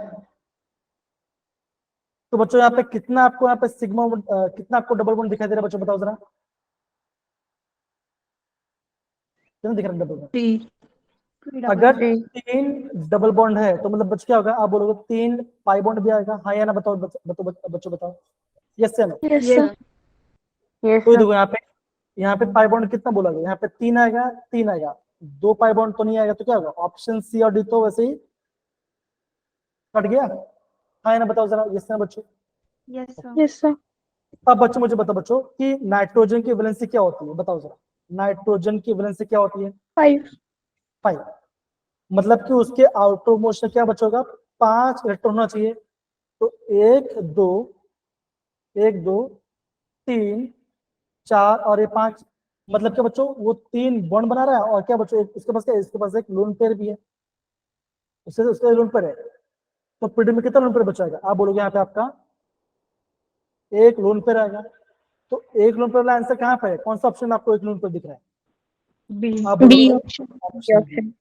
Speaker 1: तो बच्चों यहाँ पे कितना आपको यहाँ पे सिग्मा कितना आपको डबल बॉन्ड दिखाई दे रहा है बच्चों, बताओ जरा कितना दिख रहा है डबल बॉन्ड।
Speaker 2: 3
Speaker 1: अगर
Speaker 2: थ्री
Speaker 1: 3 डबल बॉन्ड है तो मतलब बच्चों क्या होगा, आप बोलोगे 3 पाई बॉन्ड भी आएगा। हाँ या ना बताओ बच्चों बताओ, यस या no.
Speaker 2: Yes
Speaker 4: Yes,
Speaker 2: sir
Speaker 4: sir.
Speaker 2: Yes
Speaker 1: तो
Speaker 2: सर
Speaker 1: देखो यहाँ पे पाई बॉन्ड कितना बोला गया, यहाँ पे 3 आएगा, 3 आएगा, 2 पाई बॉन्ड तो नहीं आएगा, तो क्या होगा, ऑप्शन सी और डी तो वैसे ही कट गया। हाँ या ना बताओ जरा, यस ना बच्चों।
Speaker 2: यस सर
Speaker 1: अब बच्चों मुझे बताओ बच्चों कि नाइट्रोजन की वैलेंसी क्या होती है, बताओ जरा, नाइट्रोजन की वैलेंसी क्या होती है,
Speaker 2: 5
Speaker 1: 5। मतलब कि उसके आउटर मोस्ट में क्या बचोगा, 5 इलेक्ट्रॉन होना चाहिए। तो 1 2 और ये 5, मतलब क्या बच्चों, वो 3 बॉन्ड बना रहा है, और क्या बच्चों इसके पास क्या है, इसके पास एक लोन पेयर भी है, उससे उसका लोन पेयर है। तो पीडी में कितना लोन पेयर बचाएगा, आप बोलोगे यहाँ पे आपका एक लोन पेयर आएगा। तो एक लोन पेयर वाला आंसर कहाँ पे है, कौन सा ऑप्शन आपको एक लोन पेयर दिख रहा है,
Speaker 2: बी
Speaker 1: आप
Speaker 4: B
Speaker 1: बोलोगे
Speaker 4: option.
Speaker 1: Option B.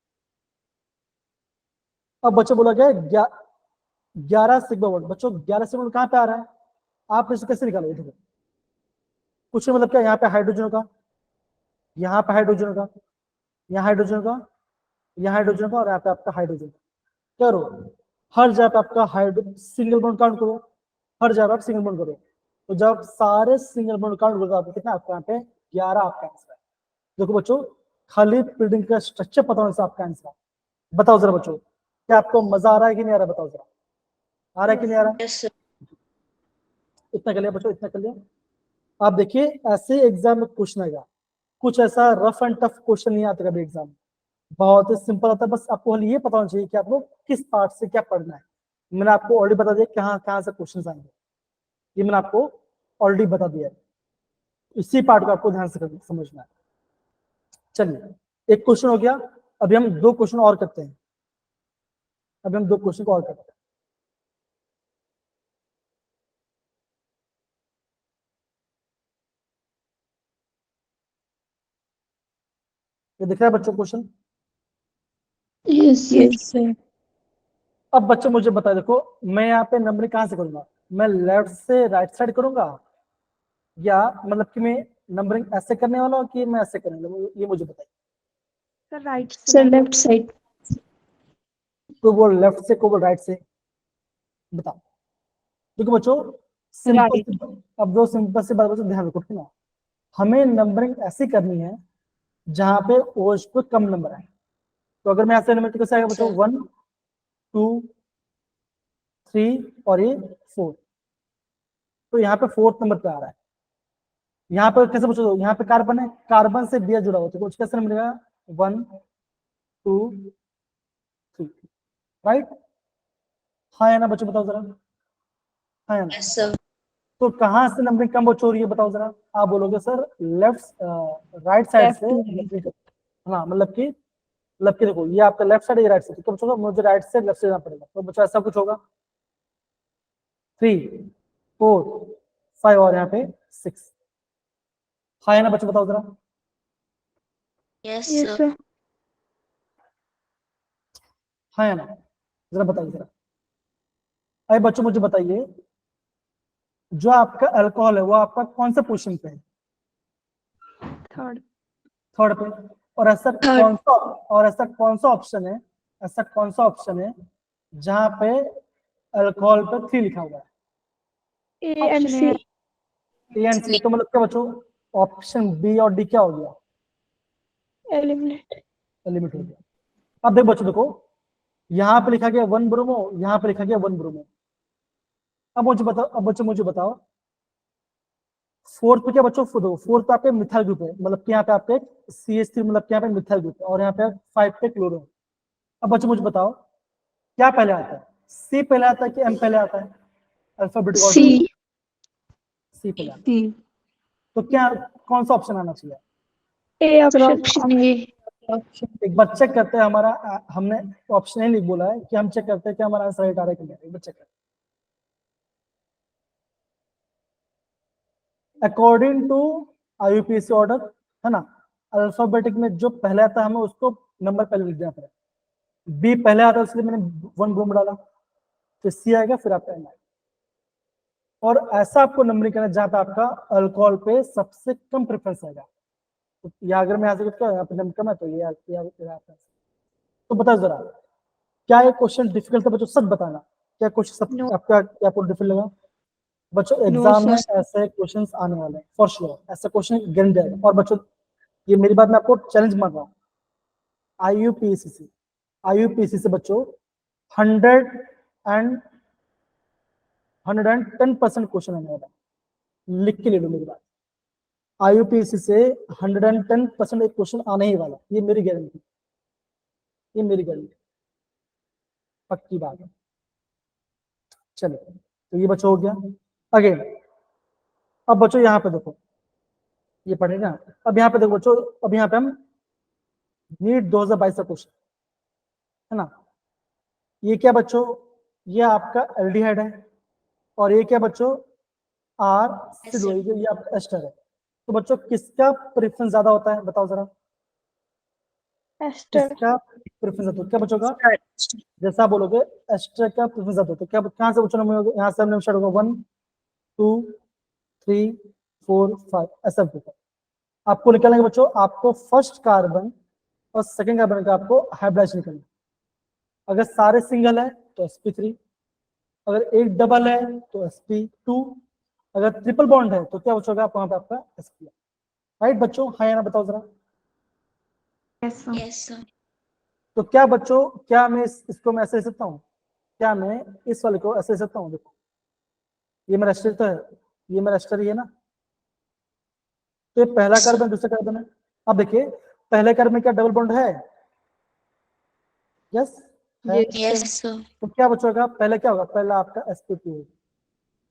Speaker 1: अब बच्चों बोला गया 11 सिग्मा बॉन्ड, बच्चों 11 सिग्मा बॉन्ड कहाँ पे आ रहा है, आप इसे कैसे निकालोगे, देखो कुछ मतलब क्या, यहाँ पे हाइड्रोजन का, यहाँ पे हाइड्रोजन का, यहाँ हाइड्रोजन का, यहाँ हाइड्रोजन का, और यहाँ पे आपका हाइड्रोजन करो, हर जगह पे आपका हाइड्रो सिंगल बॉन्ड काउंट करो, हर जगह आप सिंगल बॉन्ड करो। तो जब सारे सिंगल बॉन्ड काउंट करो आपको कितना, आपको यहाँ पे 11 आपका आंसर है। देखो बच्चों, खाली पीरियड का स्ट्रक्चर पता होने से आपका आंसर है। बताओ जरा बच्चों, क्या आपको मजा आ रहा है कि नहीं आ रहा, बताओ जरा, आ रहा है कि नहीं आ रहा।
Speaker 4: Yes, sir.
Speaker 1: इतना कर लिया बच्चों, इतना कर लिया। आप देखिए ऐसे एग्जाम में क्वेश्चन आएगा, कुछ ऐसा रफ एंड टफ क्वेश्चन नहीं आता कभी एग्जाम में, बहुत ही सिंपल होता है। बस आपको खाली ये पता होना चाहिए कि आपको किस पार्ट से क्या पढ़ना है। मैंने आपको ऑलरेडी बता दिया कहाँ कहाँ से क्वेश्चन आएंगे, ये मैंने आपको ऑलरेडी बता दिया है। इसी पार्ट को आपको ध्यान से समझना है। चलिए एक क्वेश्चन हो गया, अभी हम 2 क्वेश्चन और करते हैं, अभी हम 2 क्वेश्चन को और करते हैं। ये दिख रहा है बच्चों क्वेश्चन।
Speaker 4: Yes, sir.
Speaker 1: अब बच्चों मुझे बता, देखो मैं यहाँ पे नंबरिंग कहाँ से करूंगा, मैं लेफ्ट से राइट साइड करूंगा, या मतलब कि मैं नंबरिंग ऐसे करने वाला हूँ कि मैं ऐसे करने वाला हूँ, ये मुझे बताइए।
Speaker 2: Sir right
Speaker 4: Sir, left side.
Speaker 1: कोई बोल लेफ्ट से, कोई बोल राइट से, बताओ। देखो बच्चों सिंपल, अब दो सिंपल से बात बच्चों ध्यान रखो, ठीक है ना, हमें नंबरिंग ऐसी करनी है जहां पे ओज पे कम नंबर आए। तो अगर मैं ऐसे नंबर तो कैसे आएगा बच्चों, 1 2 3 और ये 4, तो यहाँ पे 4th नंबर पे आ रहा है। यहाँ पे कैसे बच्चों, यहाँ पे कार्बन है, कार्बन से दिया जुड़ा हुआ, तो कुछ कैसे मिलेगा, 1 2 3, राइट। हाँ या ना बच्चों बताओ जरा, हाँ या ना।
Speaker 4: Yes, sir.
Speaker 1: तो कहाँ से नंबरिंग कम बच्चों हो रही है, बताओ जरा। आप बोलोगे सर लेफ्ट राइट साइड से नंबरिंग, हाँ मतलब कि देखो ये आपका लेफ्ट साइड, ये राइट साइड, तो बच्चों मुझे राइट से लेफ्ट से जाना पड़ेगा, तो बच्चों ऐसा कुछ होगा 3 4 5 और यहाँ पे 6। हाँ या ना बच्चों बताओ जरा,
Speaker 4: Yes,
Speaker 2: यस
Speaker 4: sir.
Speaker 2: सर
Speaker 1: हाँ या ना, जरा बताइए जरा। अरे बच्चों मुझे बताइए, जो आपका अल्कोहल है वो आपका कौन सा पोजीशन पे है,
Speaker 2: थर्ड
Speaker 1: 3rd पे, और ऐसा
Speaker 4: Third.
Speaker 1: कौन सा, और ऐसा कौन सा ऑप्शन है, ऐसा कौन सा ऑप्शन है जहाँ पे अल्कोहल पे 3 लिखा हुआ है,
Speaker 2: A and C
Speaker 1: A and सी। तो मतलब क्या बच्चों, ऑप्शन बी और डी क्या हो गया,
Speaker 2: एलिमिनेट
Speaker 1: लिमिट हो गया। अब देखो बच्चों, देखो यहाँ पे लिखा गया 1 ब्रोमो, यहाँ पे लिखा गया 1 ब्रोमो। अब मुझे बताओ, अब बच्चों मुझे बताओ 4th पे क्या बच्चों, 4th पे आपके मिथाइल ग्रुप है, मतलब कि यहाँ पे आपके CH3, मतलब कि यहाँ पे मिथाइल ग्रुप है, और यहाँ पे 5 पे क्लोरो। अब बच्चों मुझे बताओ क्या पहले आता है, सी पहले आता है कि एम पहले आता है? Alphabetic order
Speaker 4: C.
Speaker 1: सी पहले आता है।
Speaker 2: C.
Speaker 1: तो क्या कौन सा ऑप्शन आना चाहिए?
Speaker 2: A
Speaker 4: Sir,
Speaker 2: option.
Speaker 4: option A.
Speaker 1: एक बार चेक करते हैं हमारा हमने ऑप्शन ही नहीं बोला है कि हम चेक करते हैं कि हमारा आंसर राइट आ रहा है कि नहीं। एक बार चेक करते हैं अकॉर्डिंग टू IUPAC ऑर्डर, है ना, अल्फाबेटिक में जो पहले आता है हमें उसको नंबर पहले लिख देना पड़ेगा। बी पहले आता है इसलिए मैंने 1 बोम डाला, फिर सी आएगा, फिर आपका एम आएगा। और ऐसा आपको नंबरिंग करना जहां पे आपका अल्कोहल पे सबसे कम प्रेफरेंस आएगा। तो या अगर मैं यहाँ से यहाँ पे नंबर कम है तो ये तो बताओ जरा, क्या ये क्वेश्चन डिफिकल्ट था बच्चों? सब बताना, क्या क्वेश्चन सब
Speaker 4: No.
Speaker 1: आपको डिफिकल्ट लगा? बच्चों एग्जाम में ऐसे क्वेश्चंस आने वाले हैं फॉर श्योर, ऐसा क्वेश्चन गारंटी है। और बच्चों ये मेरी बात मैं आपको चैलेंज मान रहा हूँ, IUPAC से बच्चों 110% क्वेश्चन आने वाला है, लिख के ले लो मेरी बात। IUPAC से 110% एक क्वेश्चन आने ही वाला, ये मेरी गारंटी, ये मेरी गारंटी, पक्की बात है। चलो तो ये बच्चों हो गया। अगेन अब बच्चों यहाँ पे देखो, ये पढ़ेगा। अब यहाँ पे देखो बच्चों, अब यहाँ पे हम नीट 2022 का क्वेश्चन, है ना, ये क्या बच्चों, ये आपका एल्डिहाइड है और ये क्या बच्चों, ये आपका एस्टर है। तो बच्चों किसका प्रेफरेंस ज्यादा होता है बताओ जरा,
Speaker 2: Ester.
Speaker 1: किसका प्रेफरेंस ज्यादा होता है? क्या बच्चों का, जैसा आप बोलोगे एस्टर का प्रेफरेंस ज्यादा होता है, क्या कहाँ से बच्चों में यहाँ से हमने स्टार्ट होगा 1 2 3 4 5 ऐसा होता है। आपको निकालना है बच्चों, आपको फर्स्ट कार्बन और सेकंड कार्बन का आपको हाइब्रिडाइज निकालना। अगर सारे सिंगल है तो sp3, अगर एक डबल है तो sp2, अगर ट्रिपल बॉन्ड है तो क्या बचोगा आप वहां पे आपका sp। राइट बच्चों, हाँ या ना बताओ जरा।
Speaker 2: Yes, sir.
Speaker 4: Yes, sir.
Speaker 1: तो क्या बच्चों, क्या मैं इसको मैं ऐसे लिख सकता हूँ, क्या मैं इस वाले को ऐसे लिख सकता हूँ? देखो ये मेरा एस्टर तो है, ये मेरा एस्टर ही है ना, तो ये पहला कार्बन दूसरा कार्बन है। अब देखिए पहले कार्बन में क्या डबल बॉन्ड है? यस है।
Speaker 4: Yes, sir.
Speaker 1: तो क्या बचेगा, पहले क्या होगा, पहला आपका sp2 होगा।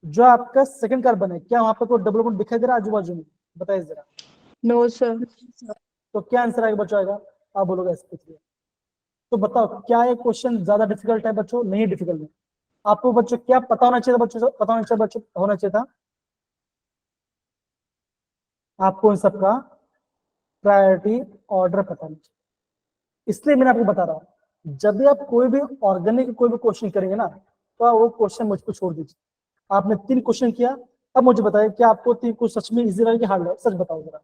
Speaker 1: जो आपका सेकंड कार्बन है, क्या वहां पर कोई डबल बॉन्ड दिखाई दे रहा है आजू बाजू में? बताइए जरा।
Speaker 2: No, sir.
Speaker 1: तो क्या आंसर आएगा बच्चों? आएगा, आप बोलोगे sp3। तो बताओ क्या ये क्वेश्चन ज्यादा डिफिकल्ट है बच्चों? नहीं डिफिकल्ट है। आपको बच्चों क्या पता होना चाहिए बच्चों, पता होना चाहिए बच्चों, होना चाहिए था आपको इन सबका प्रायोरिटी ऑर्डर पता नहीं चाहिए। इसलिए मैंने आपको बता रहा हूँ, जब भी आप कोई भी ऑर्गेनिक कोई भी क्वेश्चन करेंगे ना, तो आप वो क्वेश्चन मुझको छोड़ दीजिए। आपने 3 क्वेश्चन किया, अब मुझे बताइए कि आपको 3 क्वेश्चन सच में इजी लगा कि हार्ड लगा? सच बताओ जरा,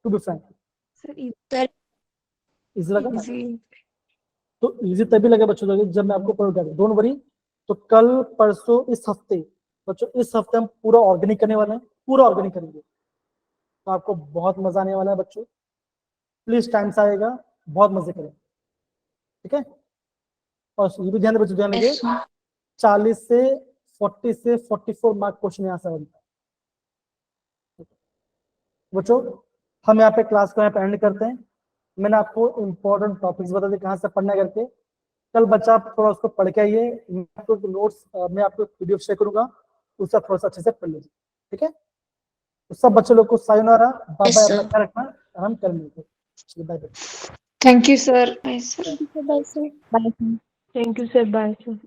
Speaker 1: to be frank.
Speaker 2: Sir,
Speaker 4: Sir,
Speaker 1: easy लगा?
Speaker 2: easy.
Speaker 1: तो इजी तभी लगा बच्चों जब मैं आपको पढ़ा, डोंट वरी। तो कल परसों इस हफ्ते बच्चों, इस हफ्ते हम पूरा ऑर्गेनिक करने वाले हैं, पूरा ऑर्गेनिक करेंगे, तो आपको बहुत मजा आने वाला है बच्चों। प्लीज टाइम से आएगा, बहुत मजे करें, ठीक है? और ये भी ध्यान बच्चों, ध्यान
Speaker 4: yes,
Speaker 1: देंगे
Speaker 4: sir.
Speaker 1: 40 से 44 मार्क क्वेश्चन यहाँ से बनता है बच्चों। हम यहाँ पे क्लास को यहाँ पे एंड करते हैं। मैंने आपको इंपॉर्टेंट टॉपिक्स बता दिए कहाँ से पढ़ना करके। कल बच्चा आप थोड़ा उसको पढ़ के आइए, मैं आपको नोट्स मैं आपको PDF शेयर करूंगा, उसका थोड़ा सा अच्छे से पढ़ लीजिए, ठीक है? तो सब बच्चे लोग को sayonara, bye
Speaker 4: Yes,
Speaker 1: bye,
Speaker 4: sir.
Speaker 1: अपना ख्याल रखना, आराम कर लीजिए, bye bye.
Speaker 4: Thank you, sir. Bye, sir.
Speaker 2: Thank you, sir. Bye, sir. Thank you, sir. Bye, sir.